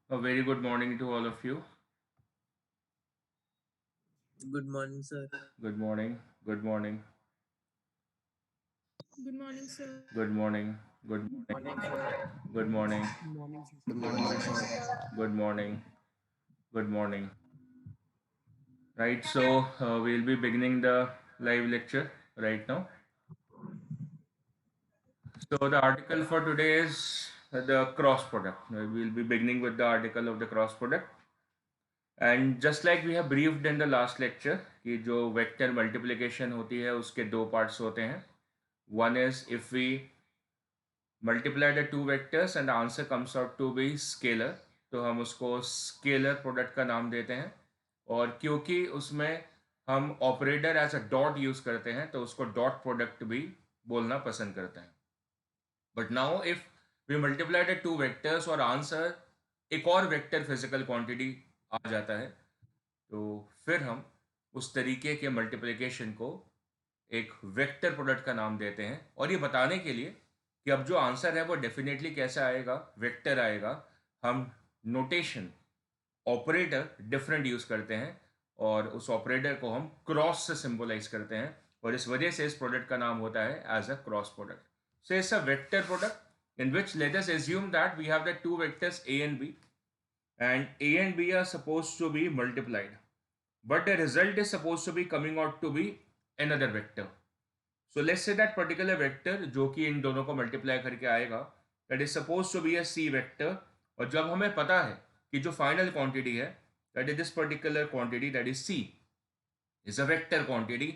A very good morning to all of you. Good morning, sir. Good morning. Good morning. Good morning, sir. Good morning. Good morning. Good morning. Morning, sir. Good morning, sir. Good morning. Good morning. Right, so we'll be beginning the live lecture right now. So the article for today is the cross product. We'll be beginning with the article of the cross product. And just like we have briefed in the last lecture कि जो vector multiplication होती है उसके दो parts होते हैं. One is if we multiply the two vectors and the answer comes out to be scalar, तो हम उसको स्केलर प्रोडक्ट का नाम देते हैं. और क्योंकि उसमें हम operator as a dot use करते हैं तो उसको डॉट प्रोडक्ट भी बोलना पसंद करते हैं. But now if we multiply the two vectors और आंसर एक और वेक्टर फिजिकल क्वांटिटी आ जाता है तो फिर हम उस तरीके के मल्टीप्लिकेशन को एक वेक्टर प्रोडक्ट का नाम देते हैं. और ये बताने के लिए कि अब जो आंसर है वो डेफिनेटली कैसा आएगा, वेक्टर आएगा, हम नोटेशन ऑपरेटर डिफरेंट यूज करते हैं और उस ऑपरेटर को हम क्रॉस से सिंबलाइज करते हैं और इस वजह से इस प्रोडक्ट का नाम होता है as a cross product. So it's a vector product in which let us assume that we have the two vectors a and b, and a and b are supposed to be multiplied, but the result is supposed to be coming out to be another vector. So let's say that particular vector जो कि इन दोनों को multiply करके आएगा that is supposed to be a c vector. और जब हमें पता है कि जो फाइनल क्वांटिटी है that is this particular quantity that is c is a vector quantity,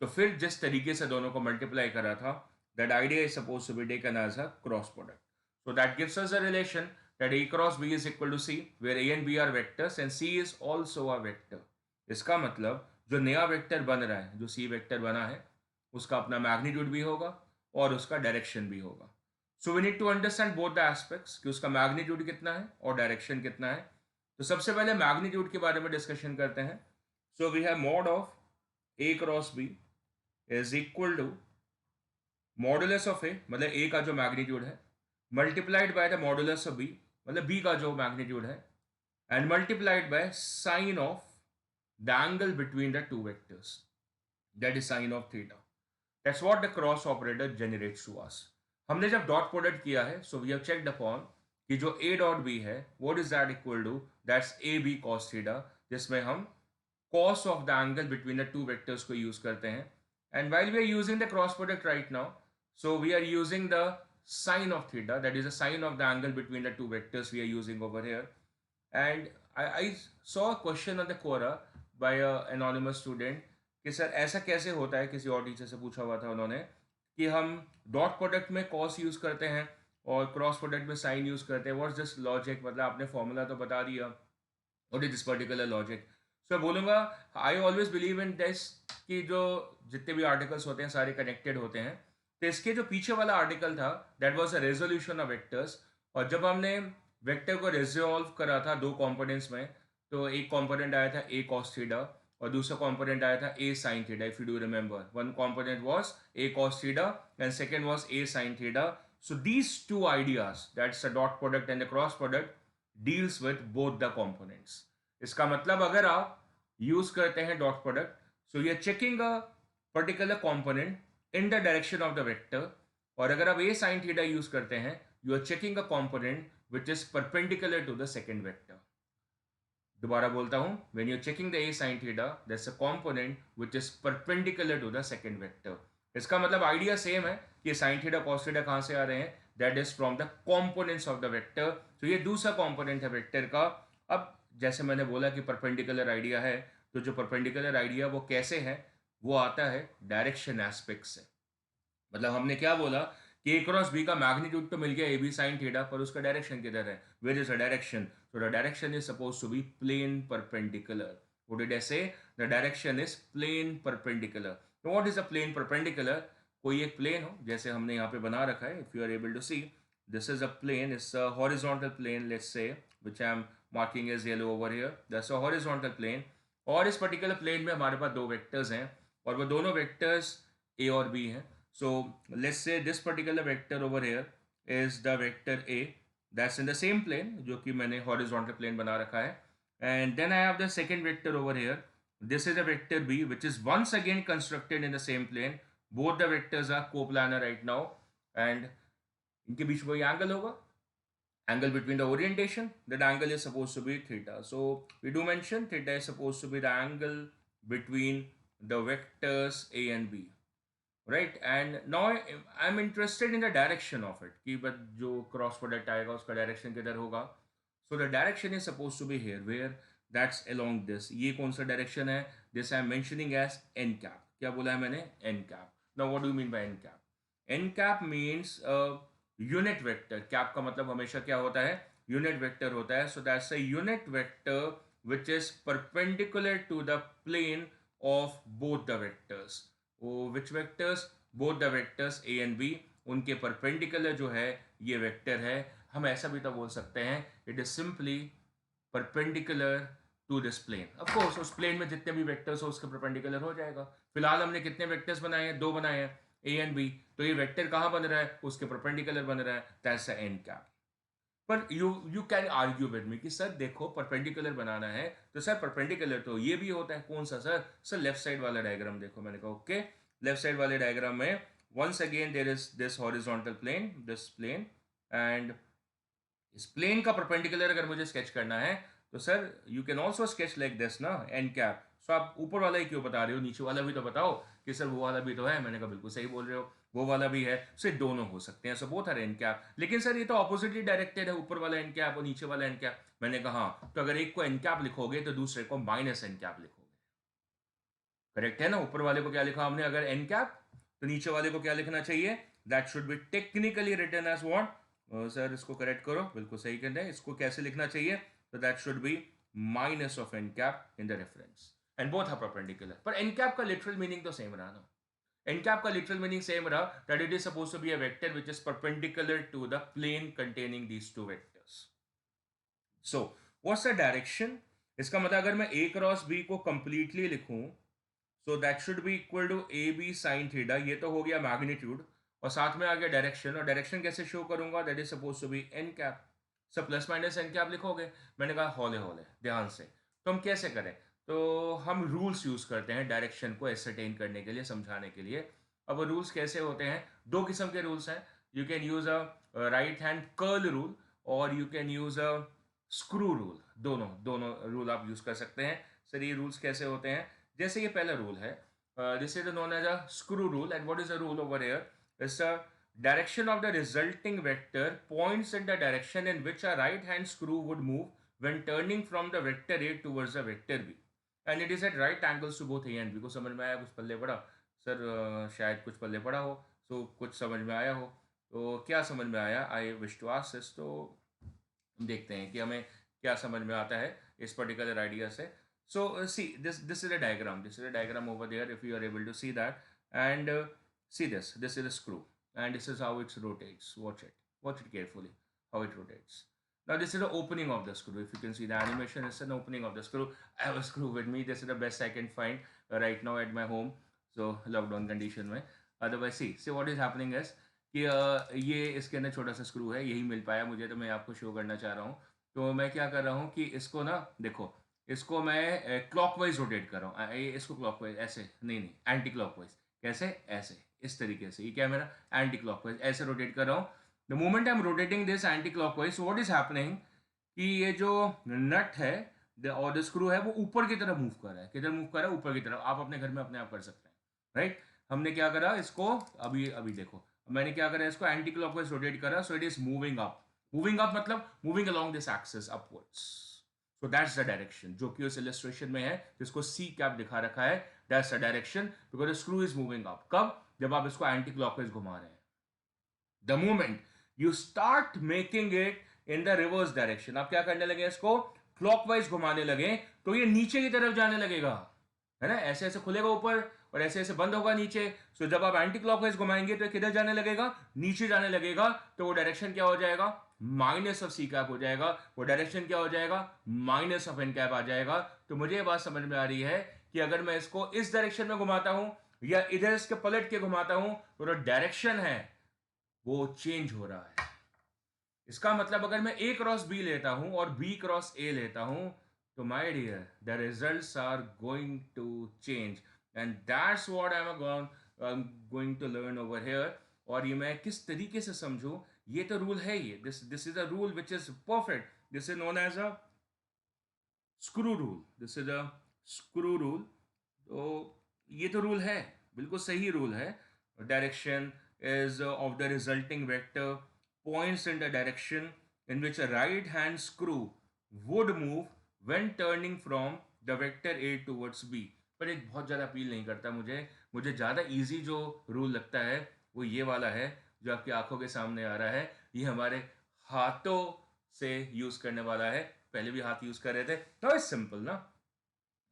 तो फिर जिस तरीके से दोनों को मल्टीप्लाई करा था that idea is supposed to be taken as a cross product. So that gives us a relation that a cross b is equal to c where a and b are vectors and c is also a vector. इसका मतलब जो नया vector बन रहा है, जो C vector बना है, उसका अपना मैग्नीट्यूड भी होगा और उसका डायरेक्शन भी होगा. So we need to understand both the aspects कि उसका मैग्नीट्यूड कितना है और डायरेक्शन कितना है. तो सबसे पहले मैग्नीट्यूड के बारे में डिस्कशन करते हैं. So we have mod of a cross B is equal to modulus of a, मतलब ए का जो मैग्नीट्यूड है, multiplied by the modulus of b, मतलब बी का जो मैग्नीट्यूड है, and multiplied by sine of the angle between the two vectors, that is sine of theta. That's what the cross operator generates to us. हमने जब dot product किया है so we have checked upon कि जो a dot b है what is that equal to, that's ab cos theta, जिसमें हम cos of the angle between the two vectors को यूज करते हैं. And while we are using the cross product right now, so we are using the sine of theta, that is the sine of the angle between the two vectors we are using over here. And I saw a question on the Quora by a anonymous student कि sir ऐसा कैसे होता है, किसी और teacher से पूछा हुआ था उन्होंने, कि हम डॉट प्रोडक्ट में कॉस यूज़ करते हैं और क्रॉस प्रोडक्ट में साइन यूज़ करते हैं. व्हाट्स दिस लॉजिक, मतलब आपने फॉर्मूला तो बता दिया, what is this particular logic. So बोलूँगा I always believe in this कि जो जितने भी आर्टिकल्स होते हैं सारे कनेक्टेड होते हैं. तो इसके जो पीछे वाला आर्टिकल था that was a resolution of vectors. और जब हमने वेक्टर को रिजॉल्व करा था दो कंपोनेंट्स में, तो एक कंपोनेंट आया था a cos थीटा और दूसरा कंपोनेंट आया था a sin theta. If you do remember, one component was a cos theta and second was a sin theta. So these two ideas, that's a dot product and the cross product, deals with both the components. इसका मतलब अगर आप use करते हैं dot product, so you are checking a particular component in the direction of the vector. और अगर आप a sin theta use करते हैं, you are checking a component which is perpendicular to the second vector. दोबारा बोलता हूं, when you're checking the a sin theta, that's a component which is perpendicular to the second vector. इसका मतलब idea same है कि sin theta cos theta कहां से आ रहे हैं, that is from the components of the vector. तो ये दूसरा component है वेक्टर का. अब जैसे मैंने बोला कि परपेंडिकुलर आइडिया है, तो जो परपेंडिकुलर आइडिया वो कैसे है, वो आता है डायरेक्शन एस्पेक्ट से. मतलब हमने क्या बोला कि ए क्रॉस बी का मैग्नीट्यूड तो मिल गया ए बी साइन थीटा, पर उसका डायरेक्शन किधर है, where is the direction. So the direction is suppose to be plane perpendicular. What did I say, the direction is plane perpendicular. तो what is a plane perpendicular, कोई एक plane हो जैसे हमने यहाँ पे बना रखा है. If you are able to see, this is a plane, it's a horizontal plane, let's say, which I am marking as yellow over here, that's a horizontal plane. और इस पर्टिकुलर प्लेन में हमारे पास दो वेक्टर्स हैं और वो दोनों vectors A और बी हैं. So let's say this particular vector over here is the vector A that's in the same plane, जो कि मैंने horizontal plane बना रखा है. And then I have the second vector over here. This is a vector B which is once again constructed in the same plane. Both the vectors are coplanar right now, and इनके बीच में angle होगा, angle between the orientation. That angle is supposed to be theta. So we do mention theta is supposed to be the angle between the vectors A and B. Right, and now I'm interested in the direction of it कि but जो cross product आएगा उसका direction किधर होगा. So the direction is suppose to be here where that's along this. ये कौन सा direction है? This I am mentioning as n cap. क्या बोला है मैंने? N cap. Now what do you mean by n cap? N cap means unit vector. Cap का मतलब हमेशा क्या होता है? यूनिट वेक्टर होता है. So that's a unit vector which is perpendicular to the plane of both the vectors. Which vectors? Both the vectors A and B, उनके perpendicular जो है ये वेक्टर है. हम ऐसा भी तो बोल सकते हैं, it is simply perpendicular to this plane. Of course उस प्लेन में जितने भी वेक्टर्स हो उसके परपेंडिकुलर हो जाएगा. फिलहाल हमने कितने वेक्टर्स बनाए हैं? 2 बनाए हैं, ए एंड बी. तो ये वेक्टर कहाँ बन रहा है? उसके परपेंडिकुलर बन रहा है. That's the n cap. पर you can argue with me कि सर देखो परपेंडिकुलर बनाना है तो सर परपेंडिकुलर तो ये भी होता है. कौन सा सर? सर लेफ्ट साइड वाला डायग्राम देखो. मैंने कहा ओके, लेफ्ट साइड वाले डायग्राम में once again there is this horizontal plane, this plane, and इस प्लेन का परपेंडिकुलर अगर मुझे स्केच करना है तो sir you can also sketch like this ना, एन कैप. सो आप ऊपर वाला ही क्यों बता रहे हो? नीचे वाला भी तो बताओ कि सर वो वाला भी तो है. मैंने कहा बिल्कुल सही बोल रहे हो, वो वाला भी है. सो दोनों हो सकते हैं. So both are N cap. लेकिन सर ये तो ऑपोजिटली डायरेक्टेड है, ऊपर वाला एन कैप और नीचे वाला एन कैप. मैंने कहा हाँ, तो अगर एक को एन कैप लिखोगे तो दूसरे को माइनस एन कैप लिखोगे. करेक्ट है ना? ऊपर वाले को क्या लिखा हमने अगर एन कैप, तो नीचे वाले को क्या लिखना चाहिए? That should be technically written as what? Sir इसको करेक्ट करो, बिल्कुल सही कहते हैं. इसको कैसे लिखना चाहिए? तो that should be minus of N cap in the reference. And both are perpendicular. पर एन कैप का लिटरल मीनिंग तो सेम रहा ना. एन कैप का लिटरल मीनिंग सेम रहा, that it is suppose to be a vector which is perpendicular to the plane containing these two vectors. So what's the direction? इसका मतलब अगर मैं ए क्रॉस बी को completely लिखूं, so that should be equal to A B sine theta. ये तो हो गया मैग्नीट्यूड, और साथ में आ गया डायरेक्शन. और डायरेक्शन कैसे शो करूंगा? That is suppose to be N cap. सब प्लस माइनस एन कैप लिखोगे. मैंने कहा हौले हौले ध्यान से. तो हम कैसे करें? तो हम रूल्स यूज करते हैं डायरेक्शन को एसरटेन करने के लिए, समझाने के लिए. अब रूल्स कैसे होते हैं? 2 किस्म के रूल्स हैं. You can use a right hand curl rule और you can use a screw rule. दोनों दोनों रूल आप यूज कर सकते हैं. सर ये रूल्स कैसे होते हैं? जैसे ये पहला रूल है, this is known as a screw rule. And what is the rule over here? It's a direction of the resulting vector points in the direction in which a right hand screw would move when turning from the vector A towards the vector B, and it is at right angles to both A and B. को समझ में आया? कुछ पल्ले पड़ा sir? शायद कुछ पल्ले पड़ा हो, तो कुछ समझ में आया हो. तो क्या समझ में आया? I wish to ask this. तो देखते हैं कि हमें क्या समझ में आता है इस पर्टिकुलर आइडिया से. So see this is a diagram. This is a diagram over there. If you are able to see that, and see this is a screw, and this is how it rotates. Watch it carefully how it rotates. Now this is the opening of the screw. If you can see the animation, it's an opening of the screw. I have a screw with me. This is the best I can find right now at my home. So lockdown condition में. Otherwise see what is happening is कि ये इसके अंदर छोटा सा screw है, यही मिल पाया मुझे तो मैं आपको शो करना चाह रहा हूँ. तो मैं क्या कर रहा हूँ कि इसको ना देखो, इसको मैं क्लॉकवाइज रोटेट कर रहा हूँ. इसको क्लॉकवाइज ऐसे नहीं, एंटी क्लॉकवाइज. कैसे? ऐसे, इस तरीके से. ये क्या मेरा एंटी क्लॉकवाइज ऐसे रोटेट कर रहा हूँ. The moment I am rotating this anti clockwise, what is happening कि ये जो नट है और द स्क्रू है वो ऊपर की तरफ मूव कर रहा है. किधर मूव कर रहा है? ऊपर की तरफ. आप अपने घर में अपने आप कर सकते हैं. राइट? हमने क्या करा इसको, अभी अभी देखो मैंने क्या करा, इसको एंटी क्लॉकवाइज रोटेट करा. So it is moving up. Moving up मतलब moving along this axis upwards. So that's the direction जो कि उस इलस्ट्रेशन में है, जिसको सी कैप दिखा रखा है. That's the direction because the screw is moving up. कब? जब आप इसको एंटी क्लॉकवाइज घुमा रहे हैं. The moment you start making it in the reverse direction, आप क्या करने लगे? इसको क्लॉकवाइज घुमाने लगे तो ये नीचे की तरफ जाने लगेगा, है ना? ऐसे ऐसे खुलेगा ऊपर और ऐसे ऐसे बंद होगा नीचे. सो जब आप एंटी क्लॉकवाइज घुमाएंगे तो किधर जाने लगेगा? नीचे जाने लगेगा. तो वो डायरेक्शन क्या हो जाएगा? माइनस ऑफ सी कैप हो जाएगा. वो डायरेक्शन क्या हो जाएगा? माइनस ऑफ एन कैप आ जाएगा. तो मुझे ये बात समझ में आ रही है कि अगर मैं इसको इस डायरेक्शन में घुमाता हूं या इधर इसके पलट के घुमाता हूं तो जो डायरेक्शन है वो चेंज हो रहा है. इसका मतलब अगर मैं A क्रॉस B लेता हूं और B क्रॉस A लेता हूं, तो my dear the results are going to change, and that's what I am going to learn over here. और ये मैं किस तरीके से समझूं, ये तो रूल है, ये this is a rule which is perfect. This is known as a screw rule, this is a screw rule. तो ये तो रूल है, बिल्कुल सही रूल है। Direction is of the resulting vector points in the direction in which a right hand screw would move when turning from the vector A towards B. पर एक बहुत ज़्यादा अपील नहीं करता मुझे। मुझे ज़्यादा इजी जो रूल लगता है वो ये वाला है, जो आपकी आंखों के सामने आ रहा है। ये हमारे हाथों से यूज़ करने वाला है। पहले भी हाथ यूज़ कर रहे थे, तो इट्स सिंपल ना।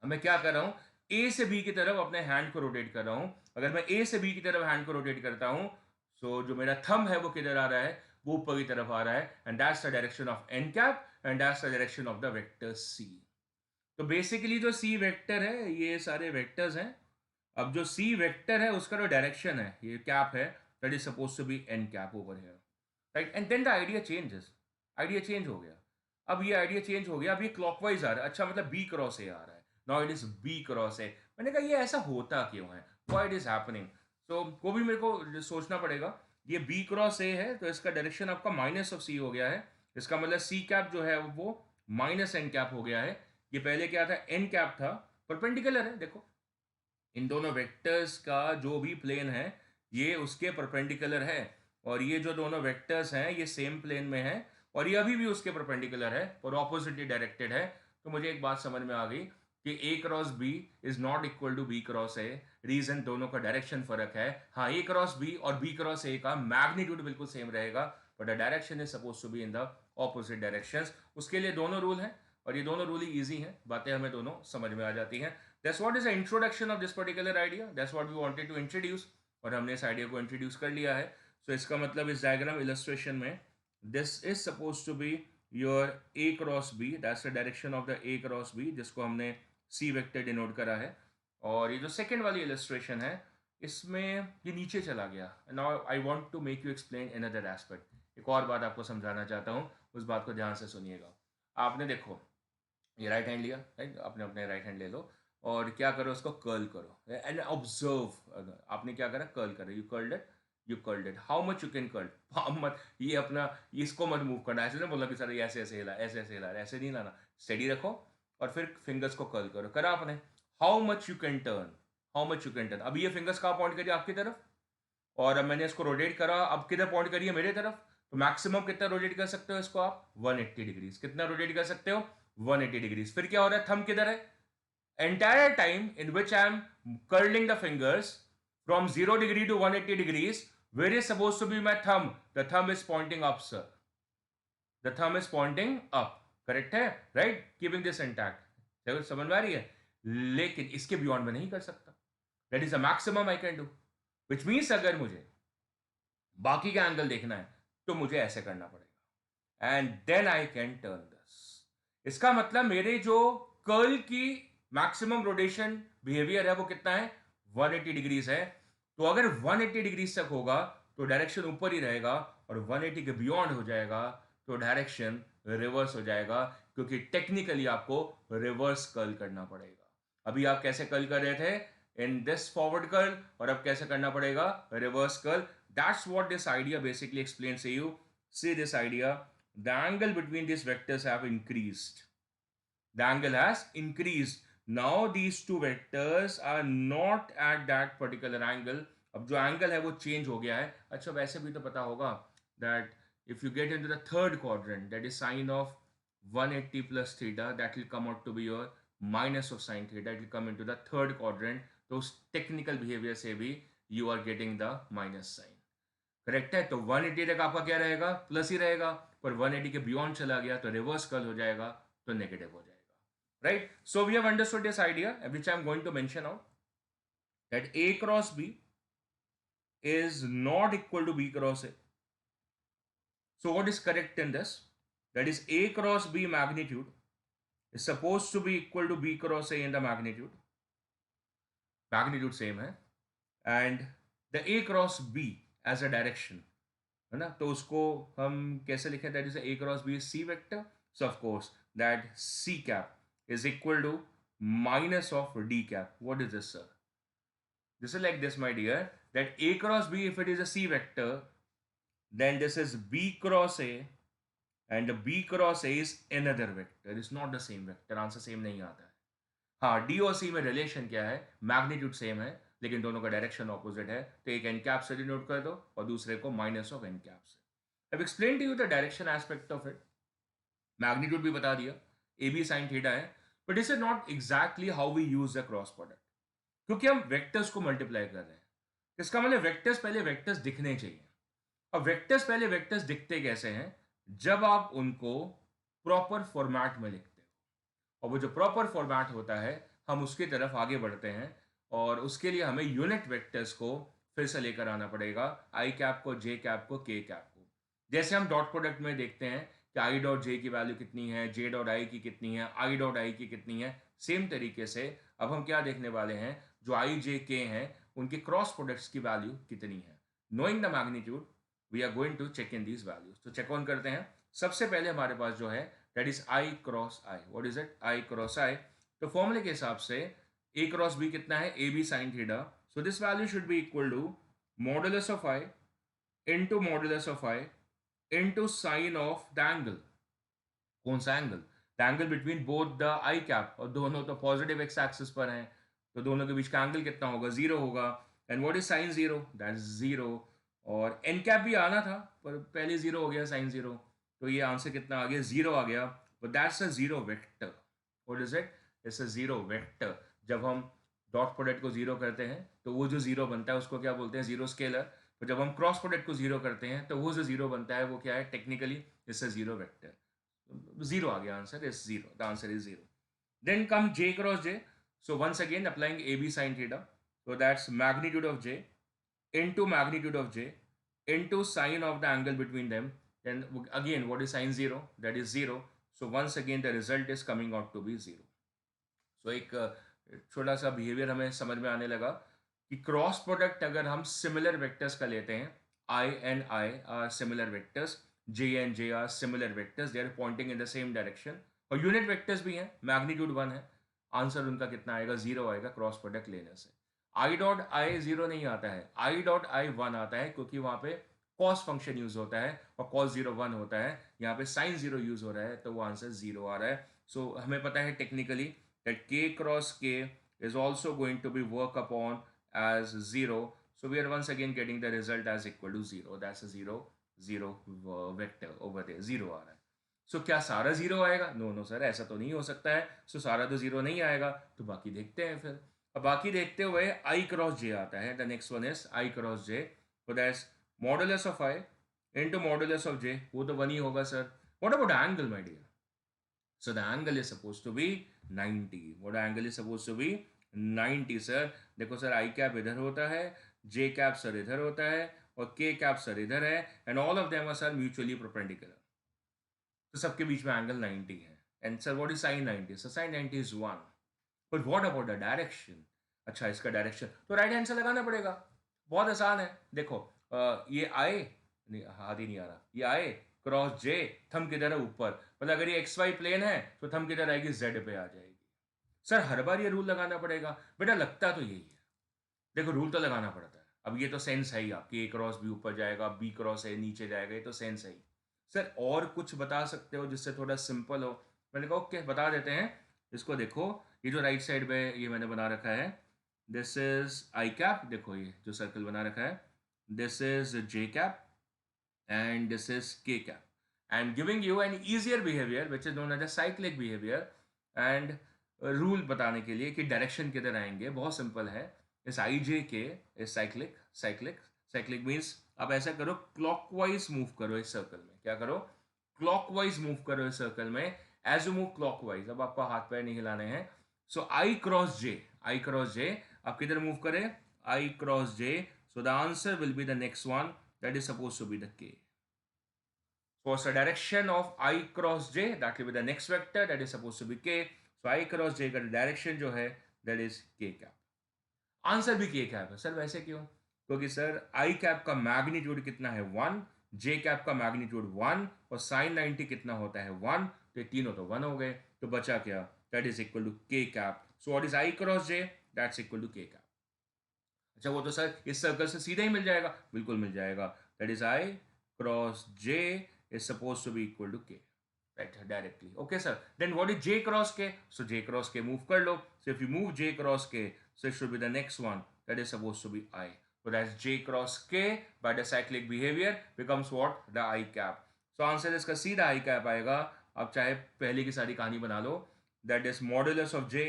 अब मैं क्या कर रहा हूं, ए से बी की तरफ अपने हैंड को रोटेट कर रहा हूं। अगर मैं ए से बी की तरफ हैंड को रोटेट करता हूं, सो जो मेरा थंब है वो किधर आ रहा है, वो ऊपर की तरफ आ रहा है, and that's the direction of N cap, and that's the direction of the vector C. तो बेसिकली जो सी वेक्टर है, ये सारे वेक्टर्स हैं। अब जो सी वेक्टर है उसका जो डायरेक्शन है, ये कैप है, that is suppose to be N cap over here, right. And then the idea changes, idea change हो गया। अब ये आइडिया चेंज हो गया, अब ये क्लॉकवाइज आ रहा है। अच्छा, मतलब बी क्रॉस ए आ रहा है, now it is B cross A. मैंने कहा ये ऐसा होता क्यों है, why it is happening. So वो भी मेरे को सोचना पड़ेगा। ये बी क्रॉस ए है, तो इसका डायरेक्शन आपका माइनस ऑफ सी हो गया है। इसका मतलब सी कैप जो है वो माइनस एन कैप हो गया है। ये पहले क्या था, एन कैप था। परपेंडिकुलर है, देखो इन दोनों वेक्टर्स का जो भी प्लेन है ये उसके परपेंडिकुलर है, और ये जो दोनों वेक्टर्स हैं ये सेम प्लेन में है, और ये अभी भी उसके परपेंडिकुलर है और ऑपोजिटली डायरेक्टेड है। तो मुझे एक बात समझ में आ गई कि a cross B is not equal to b cross a. Reason, दोनों का डायरेक्शन फर्क है। हाँ, ए क्रॉस बी और बी क्रॉस ए का मैग्नीट्यूड बिल्कुल सेम रहेगा, but the direction is suppose to be in the opposite directions. उसके लिए दोनों रूल हैं, और ये दोनों रूल ही ईजी हैं, बातें हमें दोनों समझ में आ जाती हैं। That's what is the introduction of this particular idea. That's what we wanted to introduce. और हमने इस आइडिया को इंट्रोड्यूस कर लिया है। सो इसका मतलब इस डायग्राम इलस्ट्रेशन में this is suppose to be your A cross B, that's the direction of the A cross B, जिसको हमने सी वेक्टर डिनोट करा है। और ये जो सेकेंड वाली इलस्ट्रेशन है, इसमें ये नीचे चला गया। Now I want to make you explain another aspect. एक और बात आपको समझाना चाहता हूँ, उस बात को ध्यान से सुनिएगा। आपने देखो ये राइट हैंड लिया, राइट, आपने अपने राइट हैंड ले लो और क्या करो, उसको कर्ल करो एंड ऑब्जर्व। आपने क्या करा, कर्ल करा, you curled it, you curled it, how much you can curl. मत ये अपना इसको मत मूव करना, ऐसे नहीं बोलना कि सर ये ऐसे ऐसे हिला, ऐसे ऐसे हिला, ऐसे नहीं लाना। स्टेडी रखो और फिर फिंगर्स को कर्ल करो। करा आपने, how much you can turn, how much you can turn. अब ये फिंगर्स कहाँ पॉइंट करिए, आपकी तरफ, और अब मैंने इसको रोटेट करा, अब किधर पॉइंट करिए, मेरे तरफ। तो मैक्सिमम कितना रोटेट कर सकते हो इसको आप, 180 डिग्रीज। कितना रोटेट कर सकते हो, 180 डिग्रीज। फिर क्या हो रहा है, थंब किधर है, entire time in which I am curling the fingers from 0 degree to 180 degrees, where is supposed to be my thumb? The thumb is pointing up, sir. The thumb is pointing up. Correct है, right? Keeping this intact. समझ में आ रही है? लेकिन इसके beyond में नहीं कर सकता। That is the maximum I can do. Which means अगर मुझे बाकी का एंगल देखना है तो मुझे ऐसे करना पड़ेगा, and then I can turn this. इसका मतलब मेरे जो कर्ल की मैक्सिमम रोटेशन बिहेवियर है वो कितना है, 180 डिग्रीज है। तो अगर 180 डिग्रीज तक होगा तो डायरेक्शन ऊपर ही रहेगा, और 180 के बियॉन्ड हो जाएगा तो डायरेक्शन रिवर्स हो जाएगा, क्योंकि टेक्निकली आपको रिवर्स कर्ल करना पड़ेगा। अभी आप कैसे कर्ल कर रहे थे, इन दिस फॉरवर्ड कर्ल, और अब कैसे करना पड़ेगा, reverse curl. That's what this idea basically explains to you. See this idea, the angle between these vectors have increased. The angle has increased. Now these two vectors are not at that particular angle. अब जो angle है वो change हो गया है। अच्छा, वैसे भी तो पता होगा that if you get into the third quadrant, that is sine of 180 plus theta, that will come out to be your minus of sine theta. It will come into the third quadrant. तो उस technical behaviour से भी you are getting the minus sign. Correct है। तो 180 तक आपका क्या रहेगा, प्लस ही रहेगा, पर 180 के बियॉन्ड चला गया तो रिवर्स कर्ल हो जाएगा, तो नेगेटिव हो जाएगा, right. So we have understood this idea which I am going to mention out, that A cross B is not equal to b cross a. So what is correct in this, that is a cross b magnitude is supposed to be equal to b cross a in the magnitude, magnitude same है, and the a cross b as a direction, है ना, तो उसको हम कैसे लिखें, that is A cross B C vector. So of course that C cap is equal to minus of D cap. What is this sir? This is like this, my dear, that A cross B, if it is a C vector, then this is B cross A, and B cross A is another vector. It's not the same vector. Answer same नहीं आता है. हाँ, D और C में relation क्या है? Magnitude same है, लेकिन दोनों का डायरेक्शन ऑपोजिट है. तो एक एन कैप से डिनोट कर दो और दूसरे को माइनस ऑफ एन कैप से. I've explained to you the direction aspect of it. Magnitude भी बता दिया, ए बी साइन थीटा है. But this is not exactly how we use the cross product, क्योंकि हम वेक्टर्स को मल्टीप्लाई कर रहे हैं. इसका मतलब वेक्टर्स पहले वेक्टर्स दिखने चाहिए. अब वेक्टर्स पहले वेक्टर्स दिखते कैसे हैं? जब आप उनको प्रॉपर फॉर्मेट में लिखते हो, और वो जो प्रॉपर फॉर्मेट होता है हम उसकी तरफ आगे बढ़ते हैं, और उसके लिए हमें यूनिट वेक्टर्स को फिर से लेकर आना पड़ेगा, आई कैप को, जे कैप को, के कैप को. जैसे हम डॉट प्रोडक्ट में देखते हैं कि आई डॉट जे की वैल्यू कितनी है, जे डॉट आई की कितनी है, आई डॉट आई की कितनी है. सेम तरीके से अब हम क्या देखने वाले हैं, जो आई जे के हैं उनके क्रॉस प्रोडक्ट्स की वैल्यू कितनी है. Knowing the magnitude we are going to check in these values. तो चेक ऑन करते हैं. सबसे पहले हमारे पास जो है that is I cross i. What is it? I cross i. तो फॉर्मूले के हिसाब से ए क्रॉस बी कितना है? A B sine theta. So this value should be equal to modulus of I into modulus of I into sine of the angle. कौन सा एंगल? The angle between both the I cap, और दोनों तो positive x axis पर हैं, तो दोनों के बीच का एंगल कितना होगा? जीरो होगा. And what is sine zero? That is zero. और एन कैप भी आना था पर पहले जीरो हो गया, साइन जीरो. तो ये आंसर कितना आ गया? जीरो आ गया. But that's a zero vector. What is it? It's a zero vector. जब हम डॉट प्रोडक्ट को जीरो करते हैं तो वो जो जीरो बनता है उसको क्या बोलते हैं? Zero scalar. तो जब हम क्रॉस प्रोडक्ट को जीरो करते हैं तो वो जो जीरो बनता है वो क्या है? Technically it's a zero vector. Zero आ गया. Answer is zero. The answer is zero. Then come J cross J. So once again applying A B sine theta. So that's magnitude of J into magnitude of J into sine of the angle between them. Then again, what is sine 0? That is 0. So once again, the result is coming out to be 0. So एक छोटा सा behaviour हमें समझ में आने लगा कि cross product अगर हम सिमिलर वेक्टर्स का लेते हैं, I and I are similar vectors, J and J are similar vectors, they are pointing in the same direction. और यूनिट वेक्टर्स भी हैं, मैग्नीट्यूड 1 है. आंसर उनका कितना आएगा? 0 आएगा क्रॉस प्रोडक्ट लेने से. आई डॉट आई 0 नहीं आता है, आई डॉट आई 1 आता है, क्योंकि वहां पे कॉस फंक्शन यूज होता है और कॉस 0 1 होता है. यहाँ पे साइन 0 यूज हो रहा है, तो वो आंसर 0 आ रहा है. सो हमें पता है technically that k cross k is also going to be work upon as 0. So we are once again getting the result as equal to 0. That's a 0 0 vector over there. 0 आ रहा है. सो क्या सारा 0 आएगा? नो नो सर, ऐसा तो नहीं हो सकता है. सो सारा तो 0 नहीं आएगा, तो बाकी देखते हैं फिर. अब बाकी देखते हुए आई क्रॉस जे आता है. The next one is I cross j. So that's modulus of I into modulus of j. वो तो 1 ही होगा sir. What about angle my dear? So the angle is supposed to be 90. What angle is supposed to be? 90 sir. देखो sir, आई cap इधर होता है, जे cap sir इधर होता है, और के कैप सर इधर है, and all of them are sir mutually perpendicular. तो सबके बीच में एंगल 90 है. And sir what is sine 90? Sir sine 90 is 1. But what about the direction? अच्छा, इसका डायरेक्शन तो राइट हैंड से लगाना पड़ेगा. बहुत आसान है. देखो ये आए, नहीं हाथ ही नहीं आ रहा, ये आए क्रॉस जे, थंब किधर है? ऊपर. मतलब अगर ये एक्स वाई प्लेन है तो थंब किधर आएगी? जेड पे आ जाएगी. सर हर बार ये रूल लगाना पड़ेगा? बेटा लगता तो यही है. देखो रूल तो लगाना पड़ता है. अब ये तो सेंस है ही आपकी, ए क्रॉस बी ऊपर जाएगा, बी क्रॉस ए नीचे जाएगा, ये तो सेंस है ही. सर और कुछ बता सकते हो जिससे थोड़ा सिंपल हो? मैंने कहा ओके बता देते हैं. इसको देखो, ये जो राइट साइड पे ये मैंने बना रखा है, दिस इज आई कैप. देखो ये जो सर्कल बना रखा है, this is J cap and this is k cap. I am giving you an easier behavior which is known as a cyclic behavior. and rule बताने के लिए कि डायरेक्शन किधर आएंगे, बहुत सिंपल है. इस आई जे के is cyclic. Cyclic cyclic means आप ऐसा करो, क्लॉकवाइज मूव करो इस सर्कल में. क्या करो? क्लॉकवाइज मूव करो इस सर्कल में. एज यू मूव क्लॉकवाइज, अब आपको हाथ पैर नहीं हिलाने हैं. सो आई क्रॉस जे, आई क्रॉस जे, आप किधर मूव करें? I cross j. So the answer will be the next one, that is supposed to be the k. So what's the direction of I cross j? That will be the next vector, that is supposed to be k. So I cross j का direction जो है that is k cap. Answer भी k cap है. Sir वैसे क्यों? क्योंकि sir I cap का magnitude कितना है? 1. जे कैप का मैग्नीट्यूड 1 और साइन 90 कितना होता है 1, तो ये तीनों तो 1 हो गए, तो बचा क्या, that is equal to K cap. So what is I cross J, that's equal to K cap. अच्छा वो तो सर इस सर्कल से सीधा ही मिल जाएगा, बिल्कुल मिल जाएगा. That is I cross j is suppose to be equal to k, right, directly. Okay sir, then what is j cross k, so j cross k move कर लो. So if you move j cross k, so it should be the next one, that is supposed to be I. So that's J cross K by the cyclic behavior becomes what, the I cap. So answer इसका सीधा I cap आएगा. आप चाहे पहले की सारी कहानी बना लो, that is modulus of J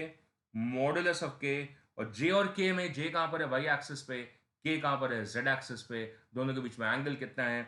modulus of K. और J और K में J कहाँ पर है y एक्सिस पे, K कहाँ पर है z एक्सिस पे, दोनों के बीच में एंगल कितना है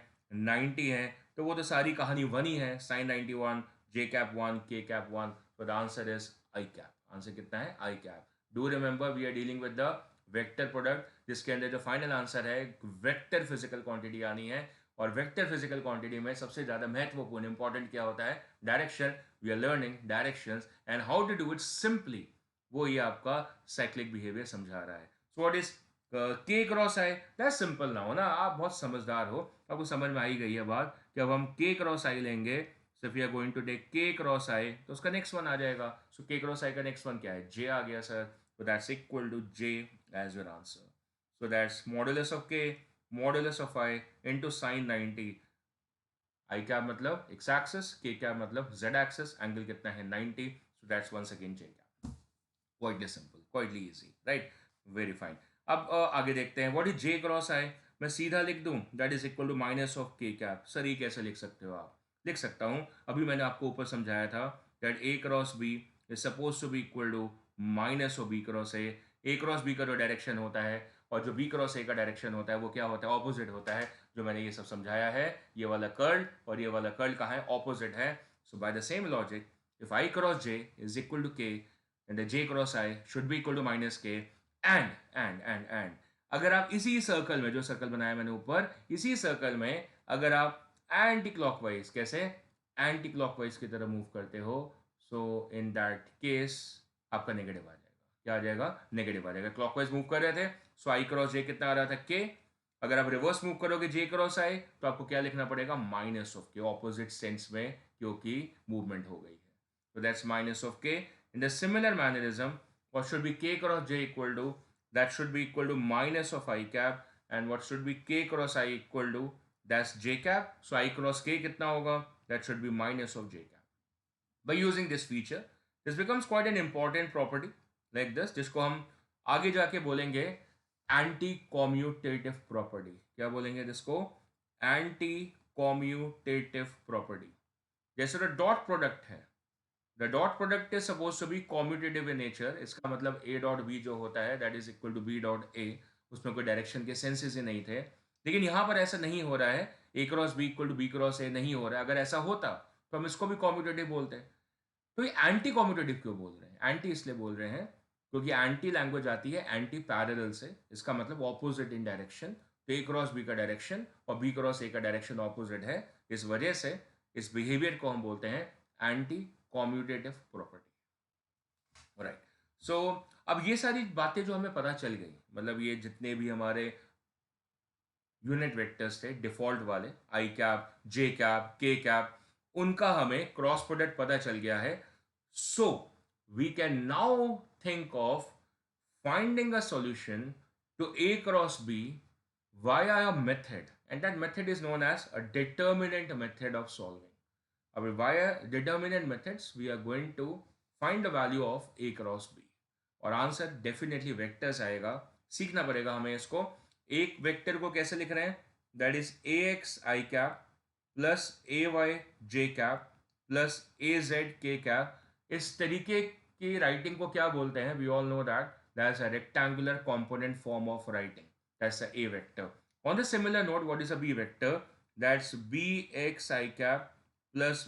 90 है, तो वो तो सारी कहानी वन ही है, sin 91, J cap 1, K cap 1. So the answer is I cap. Answer कितना है I cap. Do remember we are dealing with the vector product, जिसके अंदर जो फाइनल आंसर है वेक्टर फिजिकल क्वांटिटी आनी है. और वेक्टर फिजिकल क्वांटिटी में सबसे ज्यादा महत्वपूर्ण इंपॉर्टेंट क्या होता है, direction. We are learning directions and how to do it simply, वो ये आपका साइक्लिक बिहेवियर समझा रहा है. So what is K cross I, that simple ना हो ना, आप बहुत समझदार हो, आपको समझ में आई गई है बात कि अब हम के क्रॉस आई लेंगे. So if we are going to take k cross i, तो उसका नेक्स्ट वन आ जाएगा. सो k cross i का नेक्स्ट वन क्या है, j आ गया sir. So that's equal to j as your answer. So that's modulus of k modulus of i into sin 90. I क्या मतलब x axis, k क्या मतलब z axis, angle कितना है 90. So that's once again j cap. Quite simple, quite easy, right? Very fine. अब आगे देखते हैं. What is j cross i? मैं सीधा लिख दूं, that is equal to minus of k cap. Sir ये कैसे लिख सकते हो आप, लिख सकता हूं. अभी मैंने आपको ऊपर समझाया था that a cross b is suppose to be equal to minus of b cross a. a cross b का जो डायरेक्शन होता है और जो b क्रॉस a का डायरेक्शन होता है वो क्या होता है, ऑपोजिट होता है. जो मैंने ये सब समझाया है, ये वाला कर्ल और ये वाला कर्ल कहाँ है, ऑपोजिट है. So by the same logic, if i cross j is equal to k and j cross i should be equal to minus k. एंड अगर आप इसी सर्कल में, जो सर्कल बनाया मैंने ऊपर, इसी सर्कल में अगर आप एंटी क्लॉकवाइज, कैसे एंटी क्लॉकवाइज की तरह मूव करते हो, सो इन दैट केस आपका नेगेटिव आ जाएगा. क्या आ जाएगा, नेगेटिव आ जाएगा. क्लॉकवाइज मूव कर रहे थे, सो आई क्रॉस जे कितना आ रहा था के. अगर आप रिवर्स मूव करोगे जे क्रॉस आई, तो आपको क्या लिखना पड़ेगा, माइनस ऑफ के, ऑपोजिट सेंस में, क्योंकि मूवमेंट हो गई है. तो दैट्स माइनस ऑफ के. In the similar mannerism, what should be k cross j equal to, that should be equal to minus of I cap. And what should be k cross I equal to, that's j cap. So I cross k कितना होगा, that should be minus of j cap. By using this feature, this becomes quite an important property like this, जिसको हम आगे जाके बोलेंगे anti commutative property. क्या बोलेंगे जिसको, एंटी कॉम्यूटेटिव प्रॉपर्टी. जैसे तो डॉट प्रोडक्ट है, the dot product is suppose to be commutative in nature. इसका मतलब ए डॉट बी जो होता है that is equal to B dot A. उसमें कोई डायरेक्शन के सेंसेस ही नहीं थे, लेकिन यहाँ पर ऐसा नहीं हो रहा है. A cross b equal to b cross a नहीं हो रहा है. अगर ऐसा होता तो हम इसको भी कॉम्यूटेटिव बोलते हैं. तो ये एंटी कॉम्यूटेटिव क्यों बोल रहे हैं, एंटी इसलिए बोल रहे हैं क्योंकि एंटी लैंग्वेज आती है एंटी पैरेलल से. इसका मतलब ऑपोजिट इन डायरेक्शन. तो ए क्रॉस बी का डायरेक्शन और बी क्रॉस ए का डायरेक्शन ऑपोजिट है. इस वजह से इस बिहेवियर को हम बोलते हैं एंटी कॉम्यूटेटिव प्रॉपर्टी. राइट. सो अब ये सारी बातें जो हमें पता चल गई, मतलब ये जितने भी हमारे यूनिट वेक्टर्स थे डिफॉल्ट वाले, I cap, J cap, K cap, उनका हमें क्रॉस प्रोडक्ट पता चल गया है. So we can now think of finding a solution to A cross B via a method, and that method is known as a determinant method of solving. अब via determinant methods we are going to find the value of a cross b और answer definitely vectors आएगा. सीखना पड़ेगा हमें इसको. एक vector को कैसे लिख रहे हैं, that is A X I cap plus A Y J cap plus A Z K cap. इस तरीके की राइटिंग को क्या बोलते हैं, we all know that that's a rectangular component form of writing. That's a vector. On the similar note, what is a b vector? That's bx I cap plus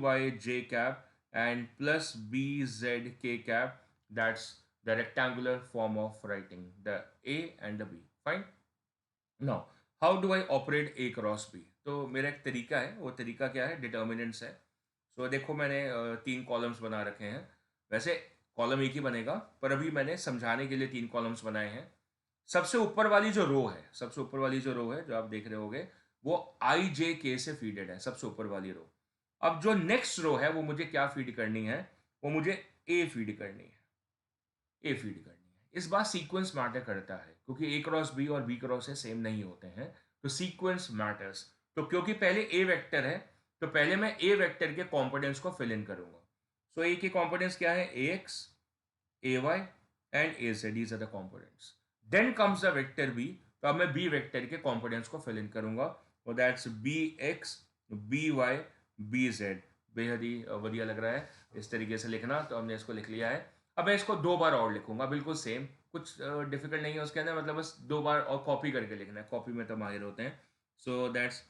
by j cap and plus bz k cap. That's the rectangular form of writing the a and the b. Fine. Now, how do I operate a cross b? तो मेरा एक तरीका है, वो तरीका क्या है, determinants है. तो देखो मैंने 3 कॉलम्स बना रखे हैं. वैसे कॉलम एक ही बनेगा, पर अभी मैंने समझाने के लिए 3 कॉलम्स बनाए हैं. सबसे ऊपर वाली जो रो है, सबसे ऊपर वाली जो रो है जो आप देख रहे होगे, वो आई जे के से फीडेड है, सबसे ऊपर वाली रो। अब जो नेक्स्ट रो है वो मुझे क्या फीड करनी है, वो मुझे ए फीड करनी है, ए फीड करनी है। इस बार सीक्वेंस मैटर करता है क्योंकि ए क्रॉस बी और बी क्रॉस ए सेम नहीं होते हैं, तो सीक्वेंस मैटर्स। तो क्योंकि पहले ए वेक्टर है, तो पहले मैं ए वेक्टर के कंपोनेंट्स को फिल इन करूंगा। सो ए के कंपोनेंट्स क्या है, a x, A Y and A z, these are the components. Then comes the vector b, तो अब मैं बी वेक्टर के कंपोनेंट्स को फिल इन करूंगा, और that's B x, B y, B z. बेहद ही बढ़िया लग रहा है इस तरीके से लिखना, तो हमने इसको लिख लिया है। अब मैं इसको दो बार और लिखूंगा, बिल्कुल सेम, कुछ डिफिकल्ट नहीं है उसके अंदर, मतलब बस दो बार और कॉपी करके लिखना है, कॉपी में तो माहिर होते हैं। So that's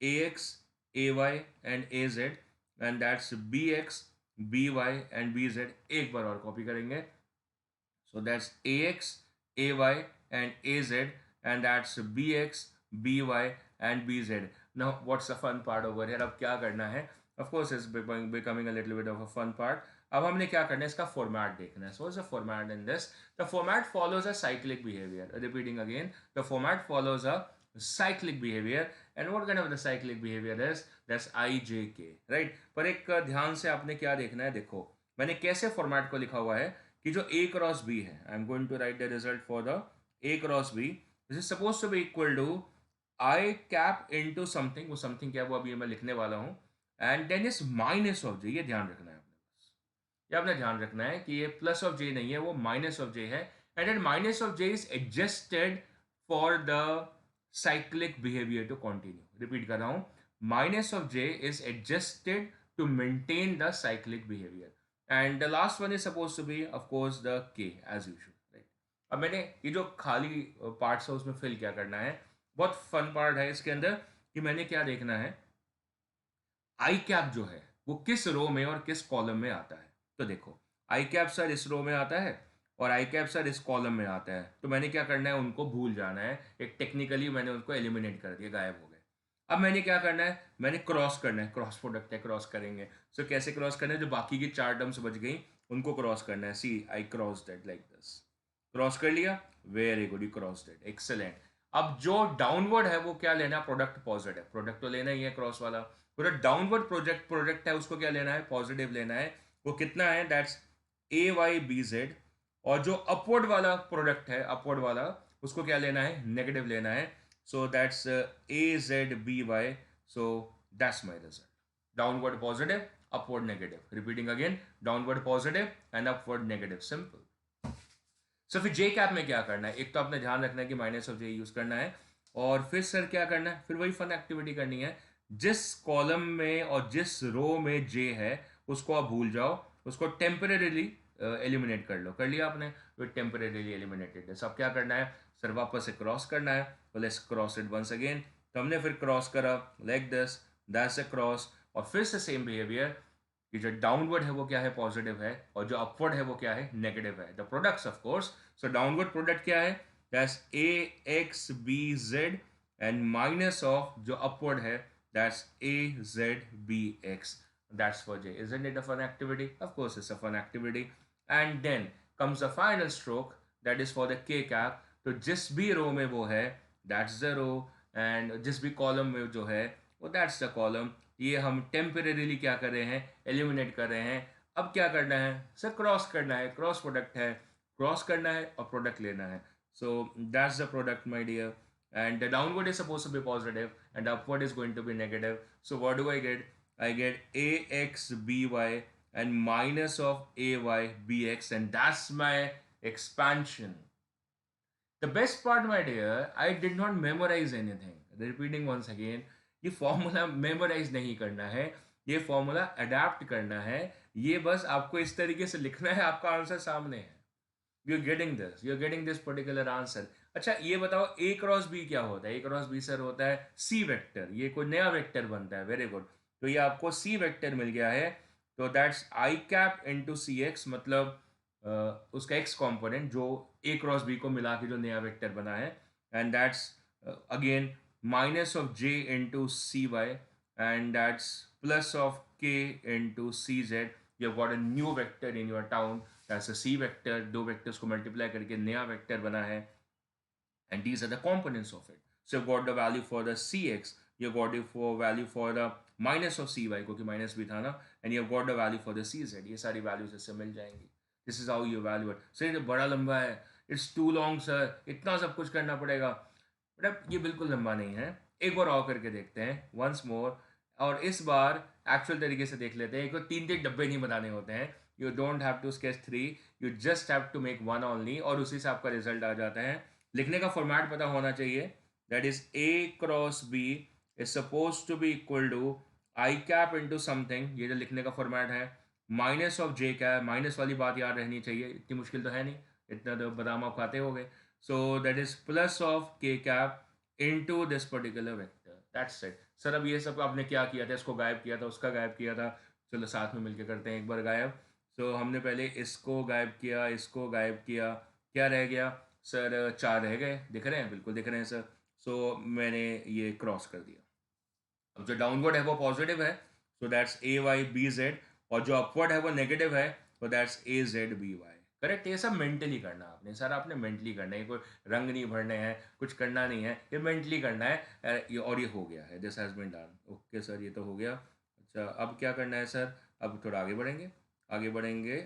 A x, A Y and A Z, and that's B x, B Y and B Z. एक बार और कॉपी करेंगे, so that's ax, ay and az, and that's bx, by and bz. Now what's the fun part over here? अब क्या करना है? Of course it's becoming a little bit of a fun part. अब हमने क्या करना है, इसका format देखना है. So what's the format in this? The format follows a cyclic behavior. Repeating again, the format follows a cyclic behavior. And what kind of the cyclic behavior is? That's ijk, right? पर एक ध्यान से आपने क्या देखना है, देखो मैंने कैसे फॉर्मेट को लिखा हुआ है कि जो a क्रॉस b है, I am going to write the result for the a cross b, this is suppose to be equal to I cap into something, वो समथिंग क्या है वो अभी मैं लिखने वाला हूँ, and then is minus of j. ये ध्यान रखना है आपने, बस ये आपने ध्यान रखना है कि ये प्लस ऑफ जे नहीं है, वो माइनस ऑफ जे है, and then minus of J is adjusted for the cyclic behaviour to continue. Repeat कर रहा हूँ, minus of J is adjusted to maintain the cyclic behavior, and the last one is supposed to be of course the k as usual, right? अब मैंने ये जो खाली parts है उसमें फिल क्या करना है, बहुत फन पार्ट है इसके अंदर, कि मैंने क्या देखना है, आई कैप जो है वो किस रो में और किस कॉलम में आता है। तो देखो आई कैप सर इस रो में आता है और आई कैप सर इस कॉलम में आता है, तो मैंने क्या करना है, उनको भूल जाना है, एक टेक्निकली मैंने उनको एलिमिनेट कर दिया, गायब हो गए। अब मैंने क्या करना है, मैंने क्रॉस करना है, क्रॉस प्रोडक्ट है, क्रॉस करेंगे। सो कैसे क्रॉस करना है, जो बाकी की चार टर्म्स बच गई उनको क्रॉस करना है। See I cross that like this, cross कर लिया, very good, you cross that, excellent. अब जो डाउनवर्ड है वो क्या लेना है, प्रोडक्ट पॉजिटिव, प्रोडक्ट तो लेना ही है क्रॉस वाला, पूरा डाउनवर्ड प्रोजेक्ट प्रोडक्ट है उसको क्या लेना है, पॉजिटिव लेना है। वो कितना है, that's A Y B Z. और जो अपवर्ड वाला प्रोडक्ट है, अपवर्ड वाला, उसको क्या लेना है, नेगेटिव लेना है। So that's A Z B y. So that's my result, downward positive, upward negative. Repeating again, downward positive and upward negative, simple. So फिर जे कैप में क्या करना है, एक तो आपने ध्यान रखना है कि माइनस ऑफ जे यूज करना है, और फिर सर क्या करना है, फिर वही फन एक्टिविटी करनी है, जिस कॉलम में और जिस रो में जे है उसको आप भूल जाओ, उसको टेम्परेरीली एलिमिनेट कर लो। कर लिया आपने, वो टेम्परेरीली एलिमिनेटेड है। सब क्या करना है सर, वापस से क्रॉस करना है, तो let's cross it once again. तो हमने फिर क्रॉस करा like this, that's a cross, और फिर से सेम बिहेवियर, कि जो डाउनवर्ड है वो क्या है, पॉजिटिव है, और जो अपवर्ड है वो क्या है, नेगेटिव है, the products of course. So downward product क्या है, that's A X B Z, and minus of जो अपवर्ड है, that's A Z B X. That's for J. Isn't it a fun activity? Of course, it's a fun activity. And then comes the final stroke, that is for the K cap. तो जिस भी रो में वो है, that's the row, and जिस भी column में जो है वो that's the column। ये हम टेम्परेरीली क्या कर रहे हैं, एलिमिनेट कर रहे हैं। अब क्या करना है सर, क्रॉस करना है, क्रॉस प्रोडक्ट है, क्रॉस करना है और प्रोडक्ट लेना है। So that's the product my dear, and the downward is supposed to be positive and upward is going to be negative. So what do I get? I get ax by and minus of ay bx, and that's my expansion. The best part, my dear, I did not memorize anything. Repeating once again, ये formula memorise नहीं करना है, ये formula adapt करना है। ये बस आपको इस तरीके से लिखना है, आपका आंसर सामने है। You are getting this, you are getting this particular answer. अच्छा ये बताओ, ए क्रॉस बी क्या होता है, ए क्रॉस बी सर होता है सी वेक्टर, ये कोई नया वेक्टर बनता है, वेरी गुड। तो ये आपको सी वेक्टर मिल गया है, तो that's I cap into C X, मतलब उसका एक्स कॉम्पोनेंट जो ए क्रॉस बी को मिला के जो नया वेक्टर बना है, and that's again minus of j into c y, and that's plus of k into c z. You have got a new vector in your town, that's a c vector, दो vectors को multiply करके नया vector बना है, and these are the components of it. So you've got the value for the cx, you got it for value for the minus of cy, क्योंकि minus भी था ना, and you got the value for the C Z. ये सारी values इससे मिल जाएंगी. This is how you evaluate. Sir ये तो बड़ा लंबा है, इट्स टू लॉन्ग सर, इतना सब कुछ करना पड़ेगा. बट ये बिल्कुल लंबा नहीं है. एक बार और करके देखते हैं, वंस मोर. और इस बार एक्चुअल तरीके से देख लेते हैं. एक बार तीन तीन डब्बे नहीं बनाने होते हैं. You don't have to sketch three, you just have to make one only, और उसी से आपका रिजल्ट आ जाता है. लिखने का फॉर्मेट पता होना चाहिए. That is A cross B is suppose to be equal to I cap into something. ये जो लिखने का फॉर्मेट है, minus of J cap. Minus वाली बात याद रहनी चाहिए, इतनी मुश्किल तो है नहीं, इतना तो बादाम आप खाते हो गए. So that is plus of k cap into this particular vector. That's it. Sir अब ये सब आपने क्या किया था, इसको गायब किया था, उसका गायब किया था. चलो साथ में मिलके करते हैं एक बार गायब. सो हमने पहले इसको गायब किया, इसको गायब किया. क्या रह गया सर? चार रह गए. दिख रहे हैं? बिल्कुल दिख रहे हैं सर. सो मैंने ये क्रॉस कर दिया. अब जो डाउनवर्ड है वो पॉजिटिव है, so that's A Y B Z. और जो अपवर्ड है वो नेगेटिव है, तो that's A Z B Y. Correct. ये सब मेंटली करना आपने, सर आपने मेंटली करना है. कोई रंग नहीं भरने हैं, कुछ करना नहीं है, ये मेंटली करना है. और ये हो गया है. This has been done. Okay sir, ये तो हो गया. अच्छा अब क्या करना है सर? अब थोड़ा आगे बढ़ेंगे. आगे बढ़ेंगे,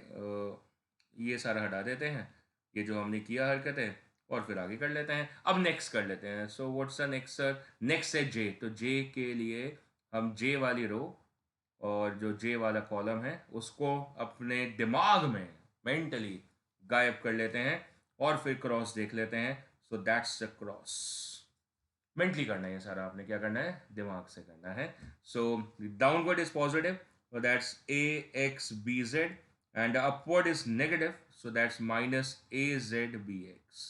ये सारा हटा देते हैं, ये जो हमने किया हरकतें, और फिर आगे कर लेते हैं. अब नेक्स्ट कर लेते हैं. सो what's the next sir? Next है जे. तो जे के लिए हम जे वाली रो और जो जे वाला कॉलम है उसको अपने दिमाग में मेंटली गायब कर लेते हैं, और फिर क्रॉस देख लेते हैं. So that's the cross. Mentally करना है ये सारा. आपने क्या करना है? दिमाग से करना है. So downward is positive, so that's AXBZ, and upward is negative, so that's minus AZBX.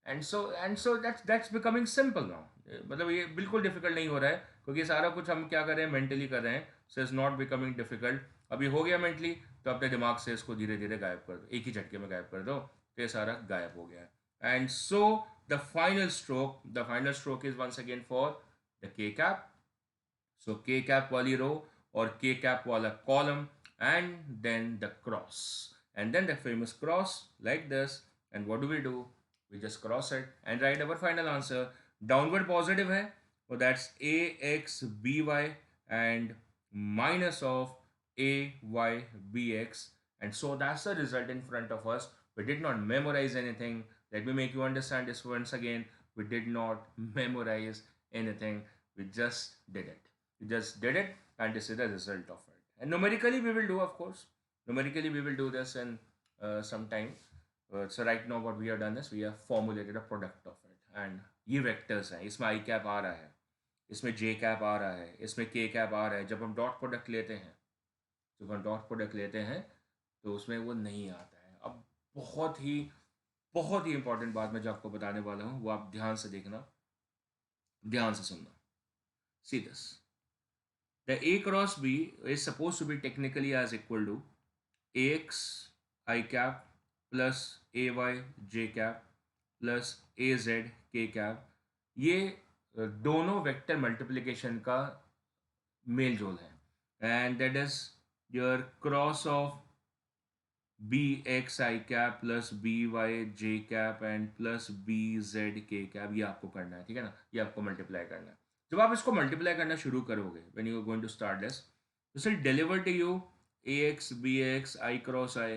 And so that's becoming simple now. मतलब ये बिल्कुल डिफिकल्ट नहीं हो रहा है, क्योंकि सारा कुछ हम क्या कर रहे हैं? मेंटली कर रहे हैं. So it's not becoming difficult. अभी हो गया मेंटली, तो अपने दिमाग से इसको धीरे धीरे गायब कर दो, एक ही झटके में गायब कर दो, तो ये सारा गायब हो गया है. And so the final stroke is once again for the K cap. So K cap वाली रो और के कैप वाला column, and then the cross, and then the famous cross like this. And what do we do? We just cross it and write our final answer. Downward positive है, so that's AXBY and minus of AYBX. And so that's the result in front of us. We did not memorize anything. Let me make you understand this once again. We did not memorize anything. We just did it. We just did it, and this is the result of it. And numerically we will do, of course. Numerically we will do this in some time. So right now what we have done is we have formulated a product of it, and ये vectors हैं. इसमें आई cap आ रहा है, इसमें जे cap आ रहा है, इसमें के कैप आ रहा है. जब हम डॉट प्रोडक्ट लेते हैं, तो उसमें वो नहीं आता है. अब बहुत ही इंपॉर्टेंट बात मैं जो आपको बताने वाला हूँ, वो आप ध्यान से देखना, ध्यान से सुनना. See this. The A cross B is suppose to be technically as equal to AX i cap plus AY j cap plus AZ k cap. ये दोनों वेक्टर मल्टीप्लिकेशन का मेल जोल है, and that is your cross of BX i cap plus BY j cap and plus BZ k cap. ये आपको करना है, ठीक है ना? ये आपको मल्टीप्लाई करना है. जब आप इसको मल्टीप्लाई करना शुरू करोगे, when you are going to start this, this will deliver to you AX BX I cross I.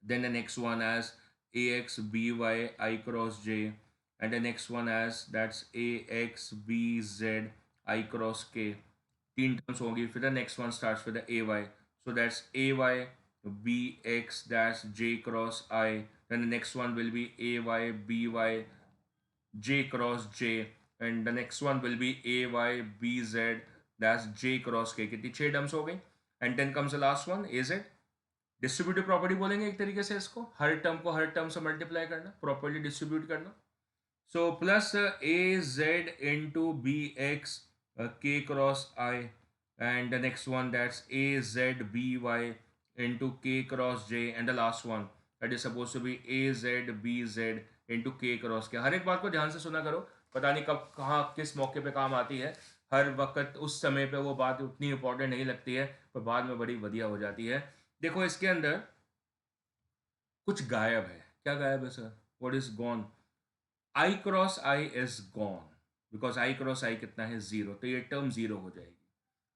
Then the next one as AX BY I cross J, and the next one as that's AX BZ I cross K. तीन terms होंगी. फिर the next one starts with the AY, so that's AY BX dash J cross I. Then the next one will be AY BY J cross J, and the next one will be AY BZ dash J cross K. कितनी 6 terms हो गई. And then comes the last one AZ. Distributive property बोलेंगे एक तरीके से इसको, हर term को हर टर्म से मल्टीप्लाई करना, प्रॉपर्ली डिस्ट्रीब्यूट करना. So plus AZ into BX K cross I, and the next one that's AZ BY into K cross J, and the last one that is suppose to be AZ BZ into K cross K. हर एक बात को ध्यान से सुना करो, पता नहीं कब कहाँ किस मौके पे काम आती है. हर वक्त उस समय पे वो बात उतनी इंपॉर्टेंट नहीं लगती है, पर बाद में बड़ी बढ़िया हो जाती है. देखो इसके अंदर कुछ गायब है. क्या गायब है sir? What is gone? I cross i is gone. Because i cross i कितना है 0, तो ये टर्म 0 हो जाएगी,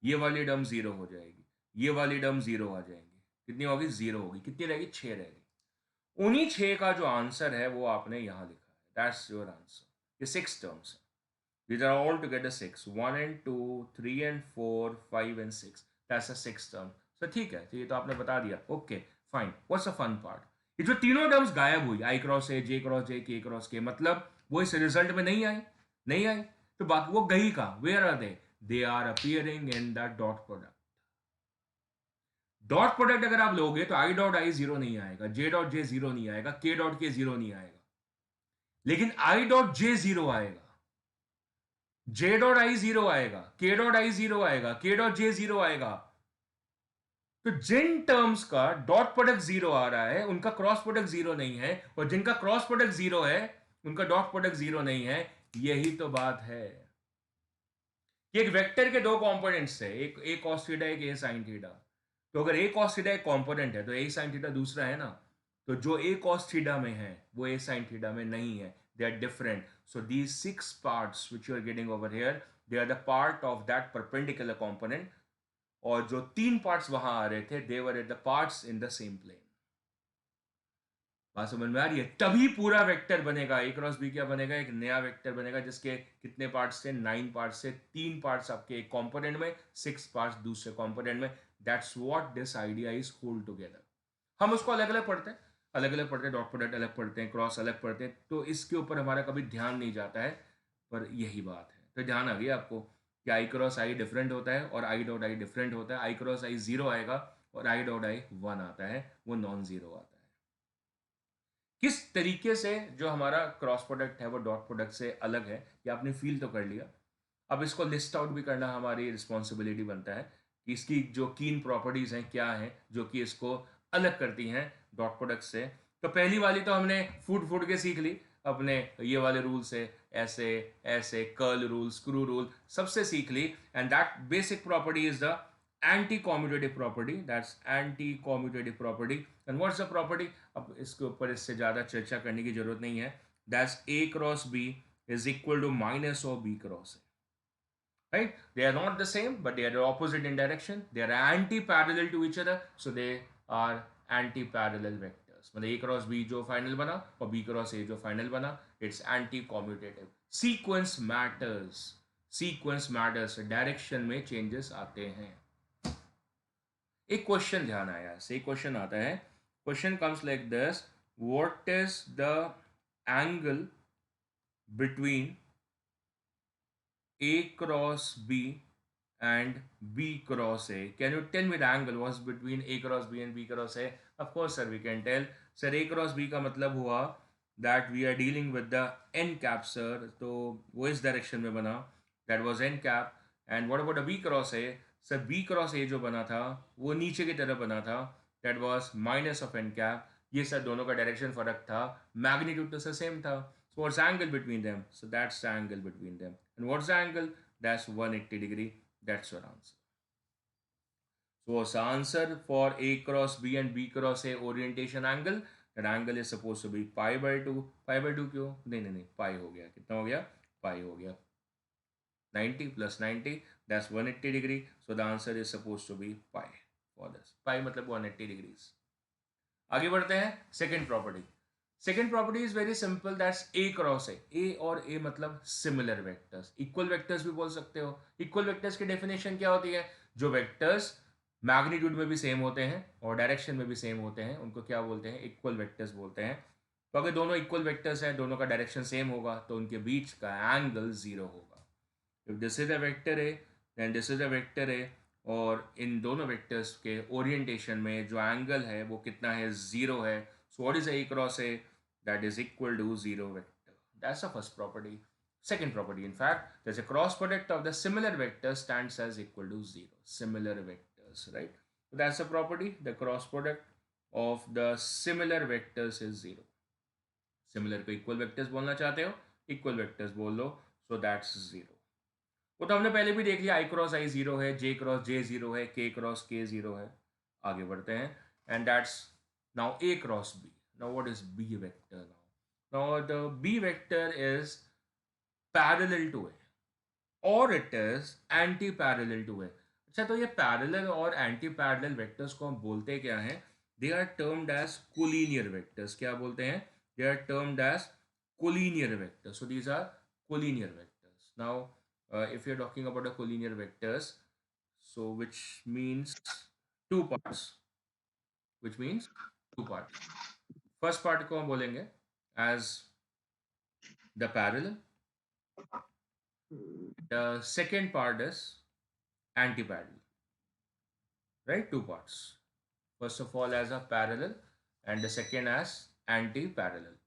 ये वाली टर्म 0 हो जाएगी, ये वाली टर्म 0 आ जाएंगी, कितनी होगी 0 होगी, कितनी रहेगी 6 रहेगी। उन्हीं 6 का जो आंसर है वो आपने यहाँ लिखा है, दैट्स योर आंसर। ये 6 टर्म्स है, these are all together 6, 1 and 2, 3 and 4, 5 and 6, that's a 6 term। so ठीक है, तो ये तो आपने बता दिया, okay fine. What's the fun part, ये जो तीनों टर्म्स गायब हुई, आई क्रॉस ए, जे क्रॉस जे, के क्रॉस के, मतलब वो इस रिजल्ट में नहीं आई, नहीं आई, तो बाकी वो गई कहाँ, where are they are appearing in the dot product. Dot product अगर आप लोगे तो आई डॉट आई 0 नहीं आएगा, जे डॉट जे 0 नहीं आएगा, के डॉट के 0 नहीं आएगा, लेकिन आई डॉट जे 0 आएगा, जे डॉट आई 0 आएगा, के डॉट आई 0 आएगा, के डॉट जे 0 आएगा। तो जिन टर्म्स का डॉट प्रोडक्ट 0 आ रहा है उनका क्रॉस प्रोडक्ट 0 नहीं है, और जिनका क्रॉस प्रोडक्ट 0 है उनका डॉट प्रोडक्ट 0 नहीं है। यही तो बात है कि एक वेक्टर के दो कंपोनेंट्स है, एक ए कॉस थीटा, एक ए साइन थीटा। तो अगर ए कॉस थीटा एक कंपोनेंट है तो ए साइन थीटा दूसरा है ना, तो जो ए कॉस थीटा में है वो ए साइन थीटा में नहीं है, they are different. So these 6 parts which you are getting over here, they are the part of that perpendicular component, और जो 3 पार्ट्स वहां आ रहे थे they were at the parts in the same plane. बात समझ में आ रही है? तभी पूरा वेक्टर बनेगा, ए क्रॉस बी क्या बनेगा, एक नया वेक्टर बनेगा जिसके कितने पार्ट्स थे, 9 पार्ट्स से 3 पार्ट्स आपके एक कंपोनेंट में, 6 पार्ट्स दूसरे कंपोनेंट में। That's what this idea is hold together. हम उसको अलग अलग पढ़ते हैं, अलग अलग पढ़ते हैं, डॉट प्रोडक्ट अलग पढ़ते हैं, क्रॉस अलग पढ़ते हैं, तो इसके ऊपर हमारा कभी ध्यान नहीं जाता है, पर यही बात है। तो ध्यान आ गया आपको कि आई क्रॉस आई डिफरेंट होता है और आई डॉट आई डिफरेंट होता है। आई क्रॉस आई 0 आएगा और आई डॉट आई 1 आता है, वो नॉन जीरो आता है। किस तरीके से जो हमारा क्रॉस प्रोडक्ट है वो डॉट प्रोडक्ट से अलग है, ये आपने फील तो कर लिया। अब इसको लिस्ट आउट भी करना हमारी रिस्पॉन्सिबिलिटी बनता है कि इसकी जो कीन प्रॉपर्टीज हैं क्या हैं जो कि इसको अलग करती हैं डॉट प्रोडक्ट से। तो पहली वाली तो हमने फूड फूड के सीख ली, अपने ये वाले रूल से, ऐसे ऐसे कर्ल रूल, स्क्रू रूल, सबसे सीख ली। And that basic property is the anti-commutative property, that's anti-commutative property। and what's the property, अब इसके ऊपर इससे ज़्यादा चर्चा करने की जरूरत नहीं है। that's a cross b is equal to minus of b cross a, right? They are not the same but they are opposite in direction, they are anti-parallel to each other, so they are anti-parallel vectors। मतलब a cross b जो final बना और b cross a जो final बना, it's anti-commutative। sequence matters, sequence matters, direction में changes आते हैं। एक क्वेश्चन ध्यान आया, से क्वेश्चन आता है, question comes like this, what is the angle between a cross b and b cross a? Can you tell me the angle was between a cross b and b cross a? Of course sir, we can tell sir, a cross b का मतलब हुआ that we are dealing with the n cap sir, तो वो इस direction में बना, that was n cap। and what about the b cross a? Sir b cross a जो बना था वो नीचे की तरफ बना था, that was minus of n cap। ये सर दोनों का डायरेक्शन फर्क था, मैग्नीट्यूड तो सर सेम था। so what's the angle between them? So that's the angle between them। and what's the angle? That's 180 degree। That's your answer। So what's the answer for a cross b and b cross a orientation angle? That angle is supposed to be pi by 2। pi by 2 क्यों? नहीं पाई हो गया, कितना हो गया, पाई हो गया, 90 plus 90 that's 180 degree। so the answer is supposed to be pi for this, pi मतलब 180 degrees। आगे बढ़ते हैं, second property. Second property is very simple, that's a cross a. A और ए मतलब सिमिलर वेक्टर्स, इक्वल वेक्टर्स भी बोल सकते हो। इक्वल वेक्टर्स की डेफिनेशन क्या होती है? जो वेक्टर्स मैग्नीट्यूड में भी सेम होते हैं और डायरेक्शन में भी सेम होते हैं उनको क्या बोलते हैं? इक्वल वेक्टर्स बोलते हैं। तो अगर दोनों इक्वल वेक्टर्स हैं, दोनों का डायरेक्शन सेम होगा तो उनके बीच का एंगल जीरो होगा। If this is a vector a then this is a vector a, और इन दोनों वेक्टर्स के ओरिएंटेशन में जो एंगल है वो कितना है? जीरो है। So what is A cross a? That is equal to zero vector. That's the first property. Second property, in fact, there's a cross product of the similar vectors stands as equal to zero. Similar vectors, right? So that's a property. The cross product of the similar vectors is zero. Similar को equal vectors बोलना चाहते हो, equal vectors बोल लो, so that's zero। वो तो हमने पहले भी देख लिया, आई क्रॉस आई 0 है, जे क्रॉस जे 0 है, के क्रॉस के 0 है। आगे बढ़ते हैं, and that's now a cross b. Now what is b vector? Now the b vector is parallel to a. और it is anti parallel to it. अच्छा, तो ये पैरेलल और एंटी पैरेलल वेक्टर्स को हम बोलते क्या हैं? They are termed as collinear vectors. क्या बोलते हैं? They are termed as collinear vectors. So these are collinear vectors. Now if you're talking about a collinear vectors, so which means two parts. First part को हम बोलेंगे as the parallel. The second part is anti-parallel, right? Two parts. First of all as a parallel and the second as anti-parallel.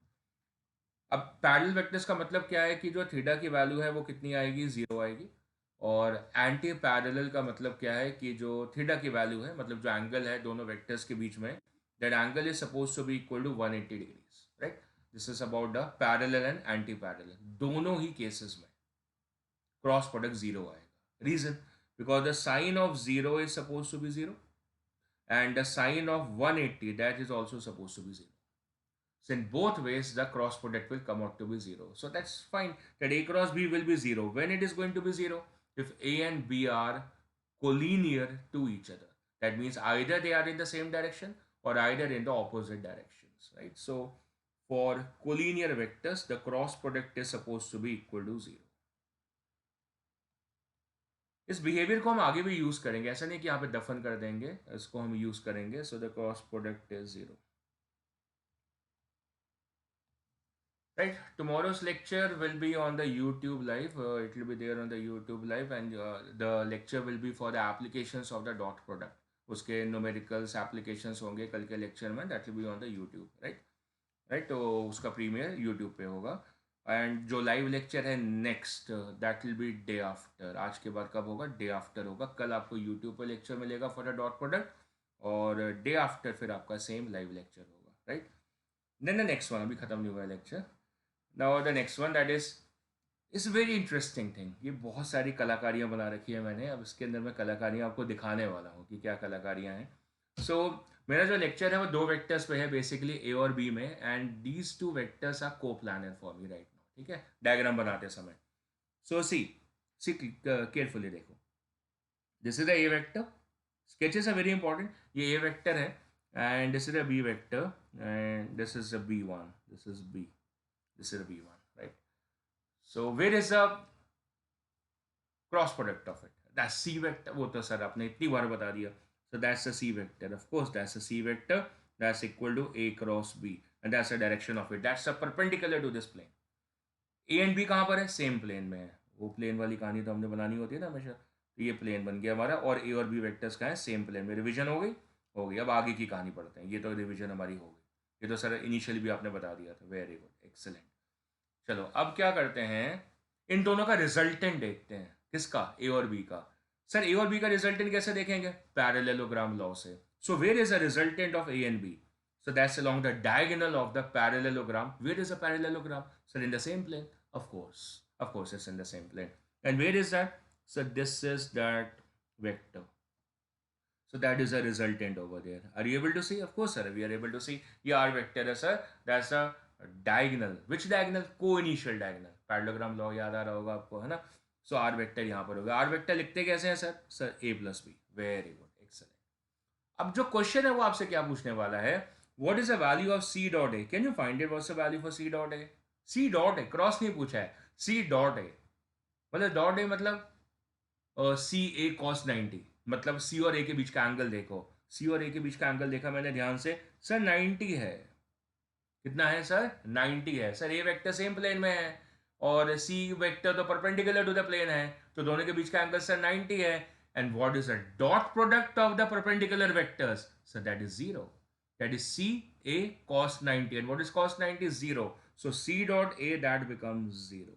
अब parallel vectors का मतलब क्या है कि जो थीटा की वैल्यू है वो कितनी आएगी? जीरो आएगी। और एंटी पैरेलल का मतलब क्या है कि जो थीटा की वैल्यू है, मतलब जो एंगल है दोनों वेक्टर्स के बीच में, that angle is suppose to be equal to 180 degrees, right? This is about the parallel and anti parallel. दोनों ही केसेस में क्रॉस प्रोडक्ट जीरो आएगा। Reason? Because the sine of zero is suppose to be zero and the sine of 180 that is also supposed to be 0. So in both ways the cross product will come out to be 0. So that's fine, that A cross B will be 0. When it is going to be 0? If A and B are collinear to each other. That means either they are in the same direction or either in the opposite directions, right? So for collinear vectors the cross product is supposed to be equal to 0. इस behaviour को हम आगे भी use करेंगे, ऐसा नहीं कि यहाँ पे दफन कर देंगे, इसको हम यूज करेंगे. So the cross product is 0. Right, tomorrow's lecture will be on the YouTube live. It will be there on the YouTube live, and the lecture will be for the applications of the dot product. उसके numericals applications होंगे कल के lecture में. That will be on the YouTube, right? Right, तो उसका premiere YouTube पे होगा. And जो लाइव लेक्चर है next, that will be day after. आज के बाद कब होगा? डे आफ्टर होगा. कल आपको यूट्यूब पे लेक्चर मिलेगा फॉर द डॉट प्रोडक्ट, और डे आफ्टर फिर आपका सेम लाइव लेक्चर होगा, right? Then the next one, अभी खत्म नहीं हुआ है lecture. Now the next one that is very interesting thing. ये बहुत सारी कलाकारियाँ बना रखी है मैंने. अब इसके अंदर मैं कलाकारियाँ आपको दिखाने वाला हूँ कि क्या कलाकारियाँ हैं. सो मेरा जो लेक्चर है वो दो वेक्टर्स पे है बेसिकली, ए और बी में, and these two vectors are coplanar for me right now. ठीक है, डायग्राम बनाते समय. सो सी केयरफुली देखो. This is the a vector. Sketches are very important. ये ए वेक्टर है and this is a b vector and this is a B1. This is b. This is a B1, right? So where is the cross product of it? That C vector. वो तो sir आपने इतनी बार बता दिया. So that's a C vector. Of course, that's a C vector. That's equal to A cross B. And that's the direction of it. That's a perpendicular to this plane. A and B कहाँ पर है? Same plane में है. वो plane वाली कहानी तो हमने बनानी होती है ना हमेशा. तो ये प्लेन बन गया हमारा, और A और B वेक्टर्स का है सेम प्लेन में. रिवीजन हो गई? हो गई. अब आगे की कहानी पढ़ते हैं. ये तो रिवीजन हमारी हो गई. ये तो सर इनिशियली भी आपने बता दिया था. Very good, excellent. चलो अब क्या करते हैं, इन दोनों का रिजल्टेंट देखते हैं. किसका? A और B का. सर ए और बी का रिजल्टेंट कैसे देखेंगे? पैरेललोग्राम लॉ से. So where is the resultant of a and b? So that's along the diagonal of the parallelogram. Where is the parallelogram? Sir in the same plane. Of course it's in the same plane. And where is that? Sir this is that vector. So that is a resultant over there. Are you able to see? Of course, sir. We are able to see. ये R vector है sir. That's a diagonal. Which diagonal? Co-initial diagonal. Parallelogram law याद आ रहा होगा आपको, है ना? सो are vector यहाँ पर होगा. आर वेक्टर लिखते कैसे हैं sir? Sir a plus b. Very good, excellent. अब जो क्वेश्चन है वो आपसे क्या पूछने वाला है? What is the value of c dot a? Can you find it? What's the value for c dot a? C dot a, cross नहीं पूछा है. सी डॉट ए मतलब, डॉट ए मतलब सी ए कॉस 90. मतलब सी और ए के बीच का एंगल देखो. सी और ए के बीच का एंगल देखा मैंने ध्यान से. सर 90 है. कितना है सर? 90 है. सर ए वेक्टर सेम प्लेन में है और सी वेक्टर तो परपेंडिकुलर टू द प्लेन है, तो दोनों के बीच का एंगल सर 90 है. And what is the dot product of the perpendicular vectors? Sir that is 0. That is c a cos 90. And what is cos 90? 0. So c dot a that becomes 0.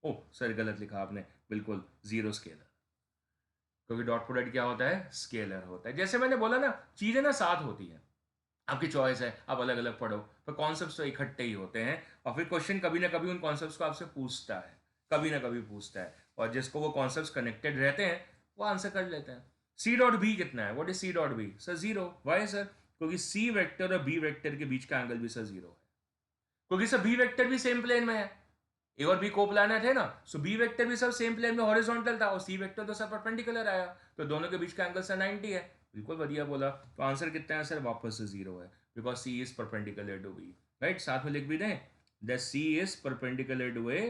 Oh sir गलत लिखा आपने, बिल्कुल 0 scalar. क्योंकि dot product क्या होता है? Scalar होता है. जैसे मैंने बोला ना, चीजें ना साथ होती हैं. आपकी चॉइस है, आप अलग अलग पढ़ो, पर कॉन्सेप्ट्स तो इकट्ठे ही होते हैं. और फिर क्वेश्चन कभी ना कभी उन कॉन्सेप्ट्स को आपसे पूछता है, कभी ना कभी पूछता है, और जिसको वो कॉन्सेप्ट्स कनेक्टेड रहते हैं वो आंसर कर लेते हैं. सी डॉट बी कितना है? What is c dot b? Sir 0. Why sir? क्योंकि सी वेक्टर और बी वेक्टर के बीच का एंगल भी सर 0 है. क्योंकि सर बी वेक्टर भी सेम प्लेन में है. ए और बी कोप्लानर थे ना, सो बी वेक्टर भी सब सेम प्लेन में हॉरिजॉन्टल था और सी वेक्टर तो सब परपेंडिकुलर आया, तो दोनों के बीच का एंगल सर 90 है। बिल्कुल बढ़िया बोला। तो आंसर कितना है सर? वापस से 0 है, because c is perpendicular to b. Right, साथ में लिख भी दें, the c is perpendicular to a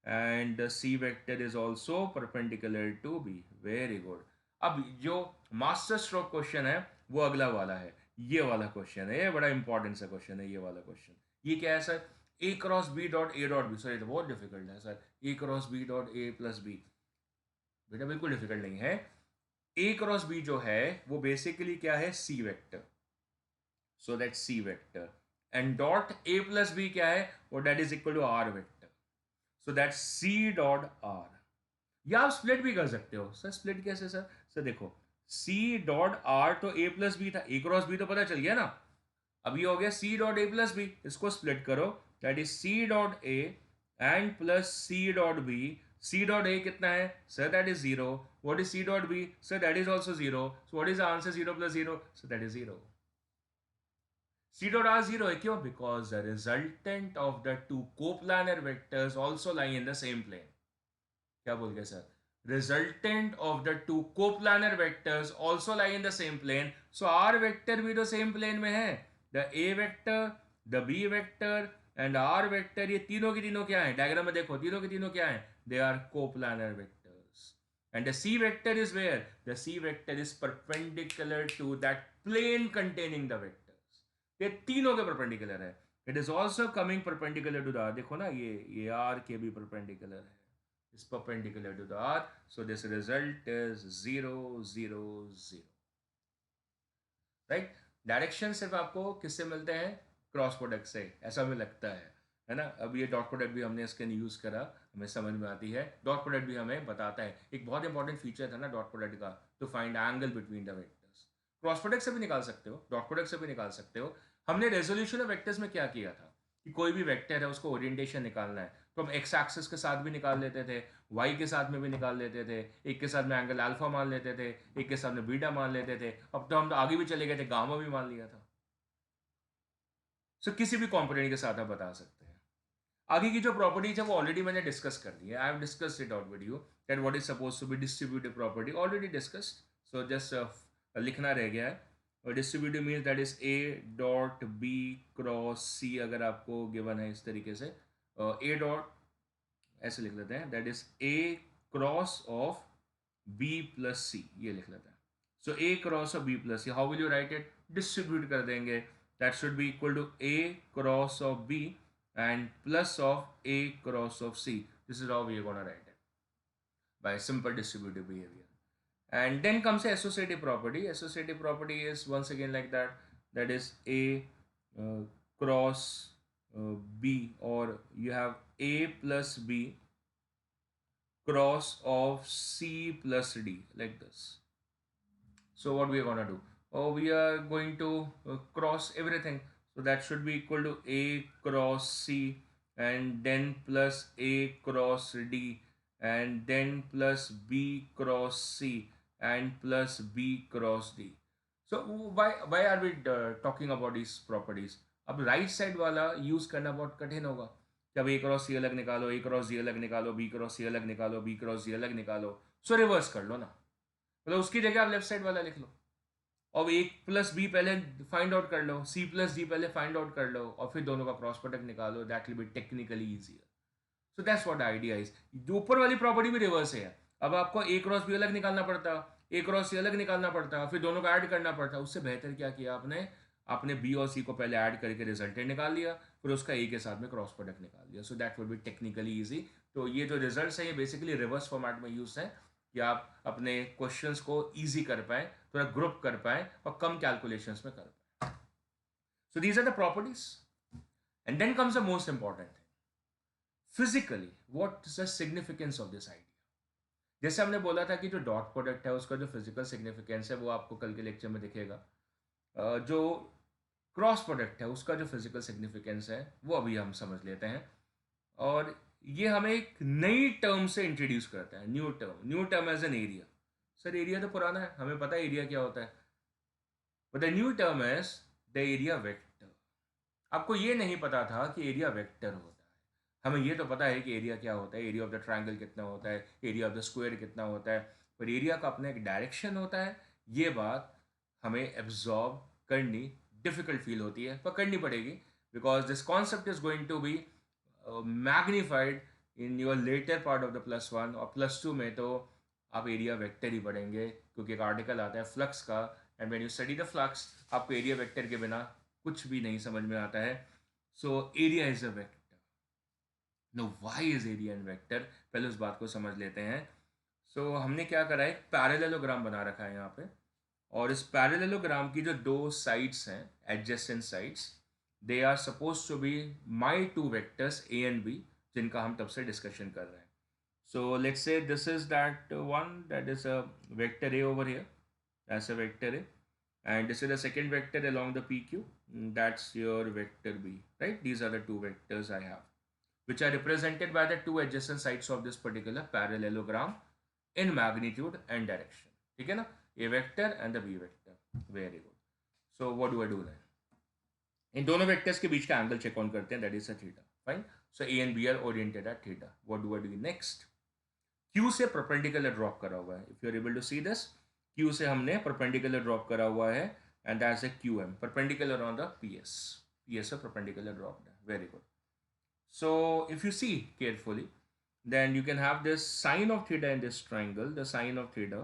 and the c vector is also perpendicular to b. Very good. अब जो मास्टर स्ट्रोक क्वेश्चन है वो अगला वाला है, ये वाला क्वेश्चन है, ये बड़ा इंपॉर्टेंट सा क्वेश्चन है ये वाला क्वेश्चन। ये क्या है sir? A cross b dot a dot b. Sir ये तो बहुत डिफिकल्ट है sir, a cross b dot a plus b. बेटा बिल्कुल डिफिकल्ट नहीं है। ए क्रॉस बी जो है वो बेसिकली क्या है? C vector. So that c vector and dot a plus b क्या है? वो that is equal to r vector. So that c dot r. या आप स्प्लिट भी कर सकते हो सर। स्प्लिट कैसे सर? सर देखो, सी डॉट आर तो ए प्लस बी था, ए क्रॉस बी तो पता चल गया ना। अब ये हो गया c dot a plus b, इसको स्प्लिट करो, that is c dot a and plus c dot b. C dot a कितना है sir? That is 0। What is c dot b sir? That is also 0। So what is the answer? 0 प्लस 0, so that is 0। C dot r 0 है, क्यों? Because the resultant of the two coplanar vectors also lie in the same plane. क्या बोल गए sir? Resultant of the two coplanar vectors also lie in the same plane. So r vector भी तो same plane में है। The a vector, the b vector and r vector, ये तीनों की तीनों क्या है? डायग्राम में देखो, तीनों की तीनों क्या है? They are coplanar vectors. And the c vector is where? The c vector is perpendicular to that plane containing the vectors. ये तीनों के perpendicular है। It is also coming perpendicular to the r. देखो ना, ये r के भी perpendicular है, is perpendicular to the r. So this result is 0 0 0. Right. Direction सिर्फ आपको किससे मिलते हैं? क्रॉस प्रोडक्ट से, ऐसा हमें लगता है ना। अब ये डॉट प्रोडक्ट भी हमने इसके यूज करा, हमें समझ में आती है। डॉट प्रोडक्ट भी हमें बताता है, एक बहुत इंपॉर्टेंट फीचर था ना डॉट प्रोडक्ट का, to find angle between the vectors. Cross product से भी निकाल सकते हो, डॉट प्रोडक्ट से भी निकाल सकते हो। हमने रेजोल्यूशन ऑफ वेक्टर्स में क्या किया था कि कोई भी वेक्टर है उसको ओरिएंटेशन निकालना है, तो हम एक्स एक्सिस के साथ भी निकाल लेते थे, वाई के साथ में भी निकाल लेते थे, एक के साथ में एंगल अल्फा मान लेते थे, एक के साथ में बीटा मान लेते थे। अब तो हम तो आगे भी चले गए थे, गामा भी मान लिया था। सो किसी भी कॉम्पोनेंट के साथ आप बता सकते हैं। आगे की जो प्रॉपर्टीज है वो ऑलरेडी मैंने डिस्कस कर दी है। I have discussed it out with you that what is suppose to be distributive property, already discussed. So just लिखना रह गया है। और distributive means that is a dot b cross c, अगर आपको गिवन है इस तरीके से, ए डॉट ऐसे लिख लेते हैं, that is A cross of b plus c, ये लिख लेते हैं। So a cross of b plus c, how will you write it? Distribute कर देंगे, that should be equal to A cross of b and plus of a cross of c. This is how we are going to write it by simple distributive behavior. And then comes the associative property. Associative property is once again like that, that is a cross b, or you have a plus b cross of c plus d, like this. So what we are going to do? Oh, we are going to cross everything. So that should be equal to a cross c and then plus a cross d and then plus b cross c and plus b cross d. So why are we talking about these properties? अब right side वाला use करना बहुत कठिन होगा। जब ए cross सी अलग निकालो, ए cross जी अलग निकालो, बी क्रॉस सी अलग निकालो, बी क्रॉस जी अलग निकालो, सो रिवर्स कर लो ना। मतलब उसकी जगह आप लेफ्ट साइड वाला लिख लो, और एक प्लस बी पहले फाइंड आउट कर लो, सी प्लस डी पहले फाइंड आउट कर लो, और फिर दोनों का क्रॉस प्रोडक्ट निकालो। That will be technically easier. So that's what idea is. जो ऊपर वाली प्रॉपर्टी भी रिवर्स है, अब आपको ए क्रॉस बी अलग निकालना पड़ता, ए क्रॉस सी अलग निकालना पड़ता, फिर दोनों का ऐड करना पड़ता। उससे बेहतर क्या किया आपने? आपने बी और सी को पहले ऐड करके रिजल्टेंट निकाल लिया, फिर उसका ए के साथ में क्रॉस प्रोडक्ट निकाल लिया। So that will be technically easy. तो ये जो रिजल्ट्स है ये बेसिकली रिवर्स फॉर्मेट में यूज है कि आप अपने क्वेश्चंस को ईजी कर पाए, थोड़ा ग्रुप कर पाए और कम कैलकुलेशंस में कर पाए। So these are the properties and then comes the most important thing, physically what is the significance of this idea. जैसे हमने बोला था कि जो डॉट प्रोडक्ट है उसका जो फिजिकल सिग्निफिकेंस है वो आपको कल के लेक्चर में दिखेगा। जो क्रॉस प्रोडक्ट है उसका जो फिजिकल सिग्निफिकेंस है वो अभी हम समझ लेते हैं। और ये हमें एक नई टर्म से इंट्रोड्यूस करता है, new term as an area. Sir area तो पुराना है, हमें पता है एरिया क्या होता है, but the new term is the area vector. आपको ये नहीं पता था कि एरिया वेक्टर होता है। हमें ये तो पता है कि एरिया क्या होता है, एरिया ऑफ द ट्रायंगल कितना होता है, एरिया ऑफ द स्क्वायर कितना होता है, पर एरिया का अपना एक डायरेक्शन होता है। ये बात हमें एब्जॉर्ब करनी डिफिकल्ट फील होती है, पर करनी पड़ेगी, because this concept is going to be magnified in your later part of the +1 और +2 में तो आप एरिया वेक्टर ही पढ़ेंगे, क्योंकि एक आर्टिकल आता है फ्लक्स का, and when you study the flux आपको एरिया वेक्टर के बिना कुछ भी नहीं समझ में आता है। So area is a vector. No, why is area and vector, पहले उस बात को समझ लेते हैं। सो हमने क्या करा है, एक पैरेललोग्राम बना रखा है यहाँ पे, और इस पैरेललोग्राम की जो दो साइड्स हैं, adjacent sides, they are suppose to be my two vectors A and b, जिनका हम तब से डिस्कशन कर रहे हैं। So let's say this is that one, that is a vector a over here, that's a vector a, and this is the second vector along the PQ, that's your vector B, right? These are the two vectors I have, which are represented by the two adjacent sides of this particular parallelogram in magnitude and direction. ठीक है ना, A vector and the B vector. Very good. So what do I do then? इन दोनों vectors के बीच का angle check on करते हैं, that is a theta, fine. So a and b are oriented at theta. What do I do next? Q से perpendicular drop करा हुआ है, if you are able to see this, Q से हमने perpendicular drop करा हुआ है, and that's a QM, perpendicular on the PS, PS से परपेंडिकुलर ड्रॉप है, very good. So if you see carefully, then you can have this sine of theta in this triangle, the sine of theta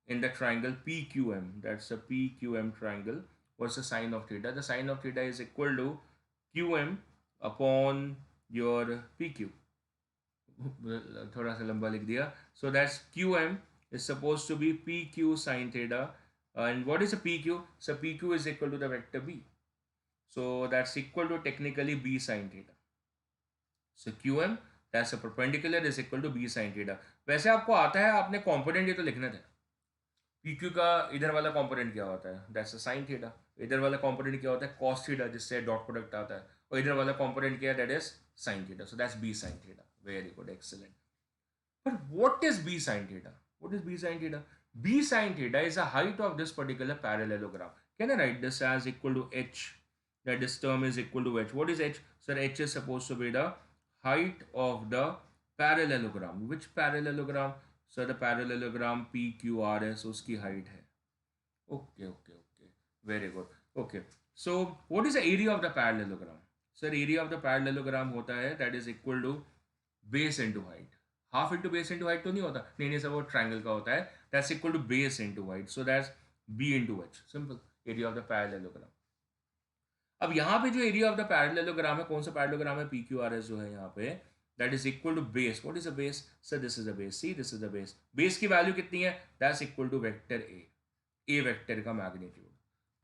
in the triangle PQM, that's a PQM triangle. What's the sine of theta? The sine of theta is equal to QM upon your PQ. थोड़ा सा लंबा लिख दिया. So that's QM is supposed to be PQ sine theta. And what is a PQ? So PQ is equal to the vector B. So that's equal to technically B sine theta. So QM, that's a perpendicular, is equal to B sine theta. वैसे आपको आता है, आपने component ये तो लिखना था. PQ का इधर वाला कॉम्पोनेंट क्या होता है? That's a sine theta. इधर वाला कॉम्पोनेंट क्या होता है? कॉस थीटा, जिससे डॉट प्रोडक्ट आता है. और इधर वाला कॉम्पोनेंट क्या है? That is sine theta. So that's b sine theta. Very good, excellent. But what is b sine theta? What is b sine theta? B sine theta is the height of this particular parallelogram. Can I write this as equal to h? That this term is equal to h. What is h? Sir, h is supposed to be the height of the parallelogram. Which parallelogram? Sir, the parallelogram PQRS, उसकी height है. Okay, okay, okay. Very good. Okay. So, what is the area of the parallelogram? Sir, area of the parallelogram होता है that is equal to base into height. Half into base into height तो नहीं होता, नहीं नहीं sir, वो triangle का होता है. That's equal to base into height, so that's b into h. Simple, area of the parallelogram. अब यहाँ पे जो एरिया ऑफ द पैरेललोग्राम है, कौन सा पैरेललोग्राम है? पी क्यू आर एस जो है यहाँ पे, that is equal to base. What is a base? Sir this is a base. See, this is a base. Base की वैल्यू कितनी है? That's equal to vector a vector का magnitude.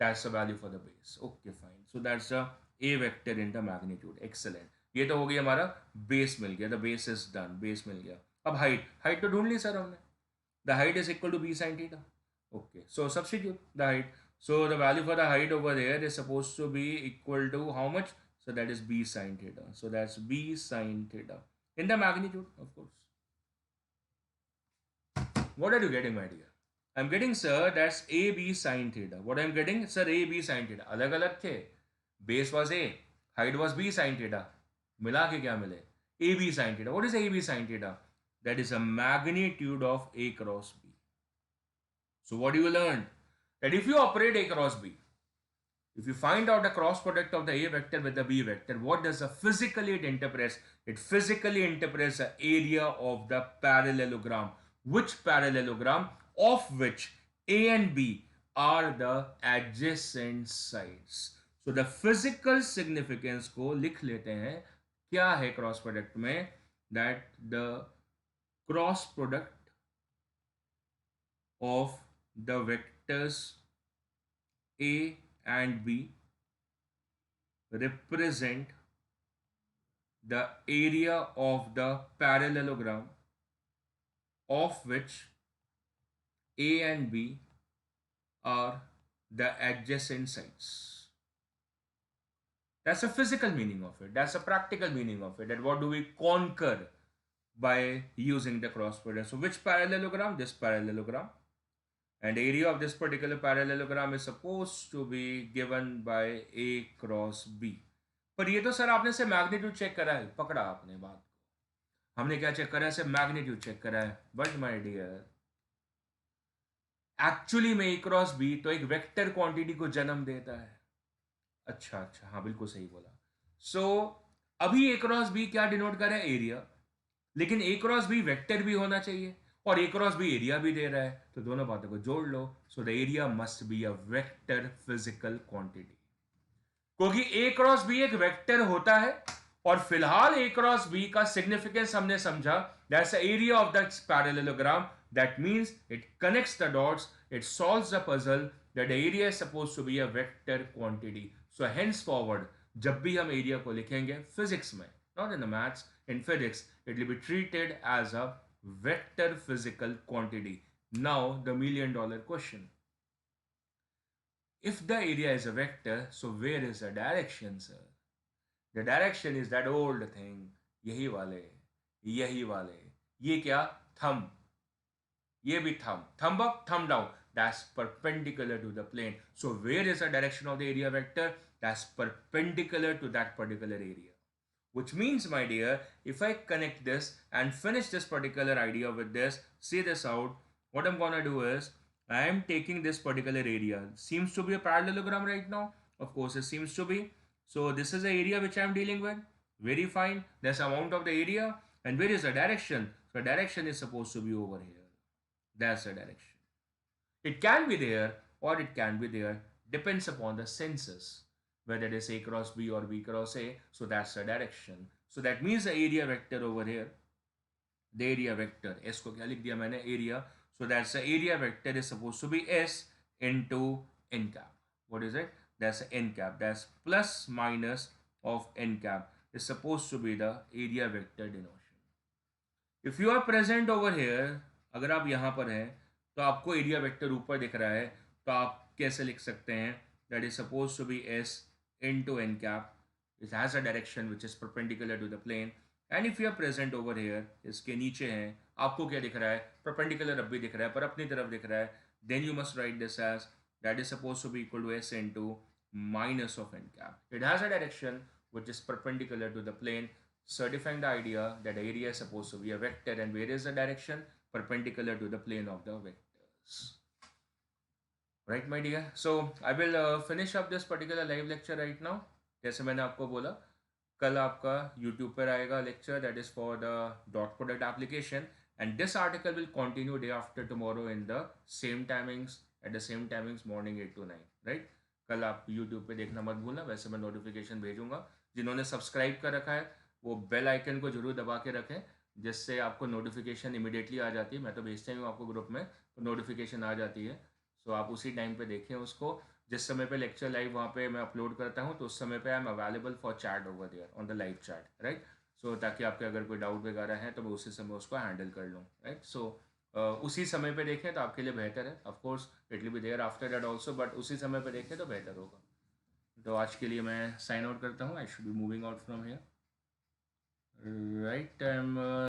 That's the value for the base. Okay fine. So that's the a vector in the magnitude. Excellent. ये तो हो गया हमारा base, मिल गया. The base is done, base मिल गया. अब हाइट, हाइट तो ढूंढ ली सर हमने. The height is equal to b sine theta. Okay, so substitute the height. So the value for the height over there is supposed to be equal to how much? So that is b sine theta. So that's b sine theta in the magnitude, of course. What are you getting, my dear? I'm getting, sir, that's ab sine theta. What I'm getting, sir, ab sine theta. अलग अलग थे. Base was a, height was b sine theta. मिला के क्या मिले? ab sine theta. What is ab sine theta? That is a magnitude of a cross b. So what do you learn? That if you operate a cross b, if you find out the cross product of the a vector with the b vector, what does it physically interpret? It physically interprets the area of the parallelogram. Which parallelogram? Of which a and b are the adjacent sides. So the physical significance को लिख लेते हैं. क्या है cross product में? That the cross product of the vectors a and b represent the area of the parallelogram of which a and b are the adjacent sides. That's a physical meaning of it. That's a practical meaning of it. That what do we conquer by using the cross product? So which parallelogram? This parallelogram. And the area of this particular parallelogram is supposed to be given by a cross b. पर ये तो sir आपने से magnitude check करा है, पकड़ा आपने बात को। हमने क्या चेक करा है, सिर्फ मैग्नीट्यूड चेक करा है। बट माय डियर, एक्चुअली में ए क्रॉस बी तो एक वेक्टर क्वांटिटी को जन्म देता है। अच्छा अच्छा, हाँ बिल्कुल सही बोला। सो अभी ए क्रॉस बी क्या डिनोट कर रहा है, एरिया। लेकिन ए क्रॉस बी वेक्टर भी होना चाहिए और ए क्रॉस बी एरिया भी दे रहा है, तो दोनों बातों को जोड़ लो। So the area must be a vector physical quantity, क्योंकि ए क्रॉस बी एक वेक्टर होता है। और फिलहाल ए क्रॉस बी का सिग्निफिकेंस हमने समझा, that's the area of the parallelogram. That means it connects the dots, it solves the puzzle, that area is suppose to be a vector quantity. So hence forward जब भी हम area को लिखेंगे physics में, not in the maths, in physics it will be treated as a vector physical quantity. Now the million dollar question, if the area is a vector, so where is the direction, sir? The direction is that old thing, यही वाले, यही वाले, ये क्या, thumb, ये भी thumb up, thumb down, that's perpendicular to the plane. So where is the direction of the area vector? That's perpendicular to that particular area. Which means, my dear, if I connect this and finish this particular idea with this, see this out, what I'm gonna do is, I am taking this particular area. Seems to be a parallelogram right now. Of course, it seems to be. So this is the area which I'm dealing with. Very fine. There's amount of the area. And where is the direction? So direction is supposed to be over here. That's the direction. It can be there or it can be there. Depends upon the senses, whether it is A cross B or B cross A. So that's the direction. So that means the area vector over here, the area vector, S को क्या लिख दिया मैंने, area. So that's the area vector is supposed to be S into n cap. What is it? That's n cap. That's plus minus of n cap is supposed to be the area vector denotation. If you are present over here, अगर आप यहाँ पर हैं तो आपको area vector ऊपर दिख रहा है, तो आप कैसे लिख सकते हैं, that is suppose to be s into n cap. It has a direction which is perpendicular to the plane. And if you are present over here, इसके नीचे हैं, आपको क्या दिख रहा है, perpendicular अब भी दिख रहा है पर अपनी तरफ दिख रहा है, then you must write this as that is supposed to be equal to s into minus of n cap. It has a direction which is perpendicular to the plane, certifying the idea that the area is supposed to be a vector. And where is the direction? Perpendicular to the plane of the vectors. Right, my dear? So I will finish up this particular live lecture right now. जैसे मैंने आपको बोला, कल आपका YouTube पर आएगा lecture, that is for the dot product application, and this article will continue day after tomorrow in the same timings, at the same timings morning 8 to 9, right? कल आप यूट्यूब पे देखना मत भूलना। वैसे मैं नोटिफिकेशन भेजूंगा, जिन्होंने सब्सक्राइब कर रखा है वो बेल आइकन को जरूर दबा के रखें, जिससे आपको नोटिफिकेशन इमीडिएटली आ जाती है। मैं तो भेजता ही हूँ आपको ग्रुप में, तो नोटिफिकेशन आ जाती है। सो आप उसी टाइम पे देखें उसको, जिस समय पे लेक्चर लाइव वहाँ पे मैं अपलोड करता हूँ, तो उस समय पे I am available for chat over there on the live chat, right? So ताकि आपके अगर कोई डाउट वगैरह है तो मैं उसी समय उसको हैंडल कर लूँ, राइट? सो उसी समय पे देखें तो आपके लिए बेहतर है। Of course it will be there after that also, but उसी समय पे देखें तो बेहतर होगा। तो आज के लिए मैं साइन आउट करता हूँ। I should be moving out from here, right? I am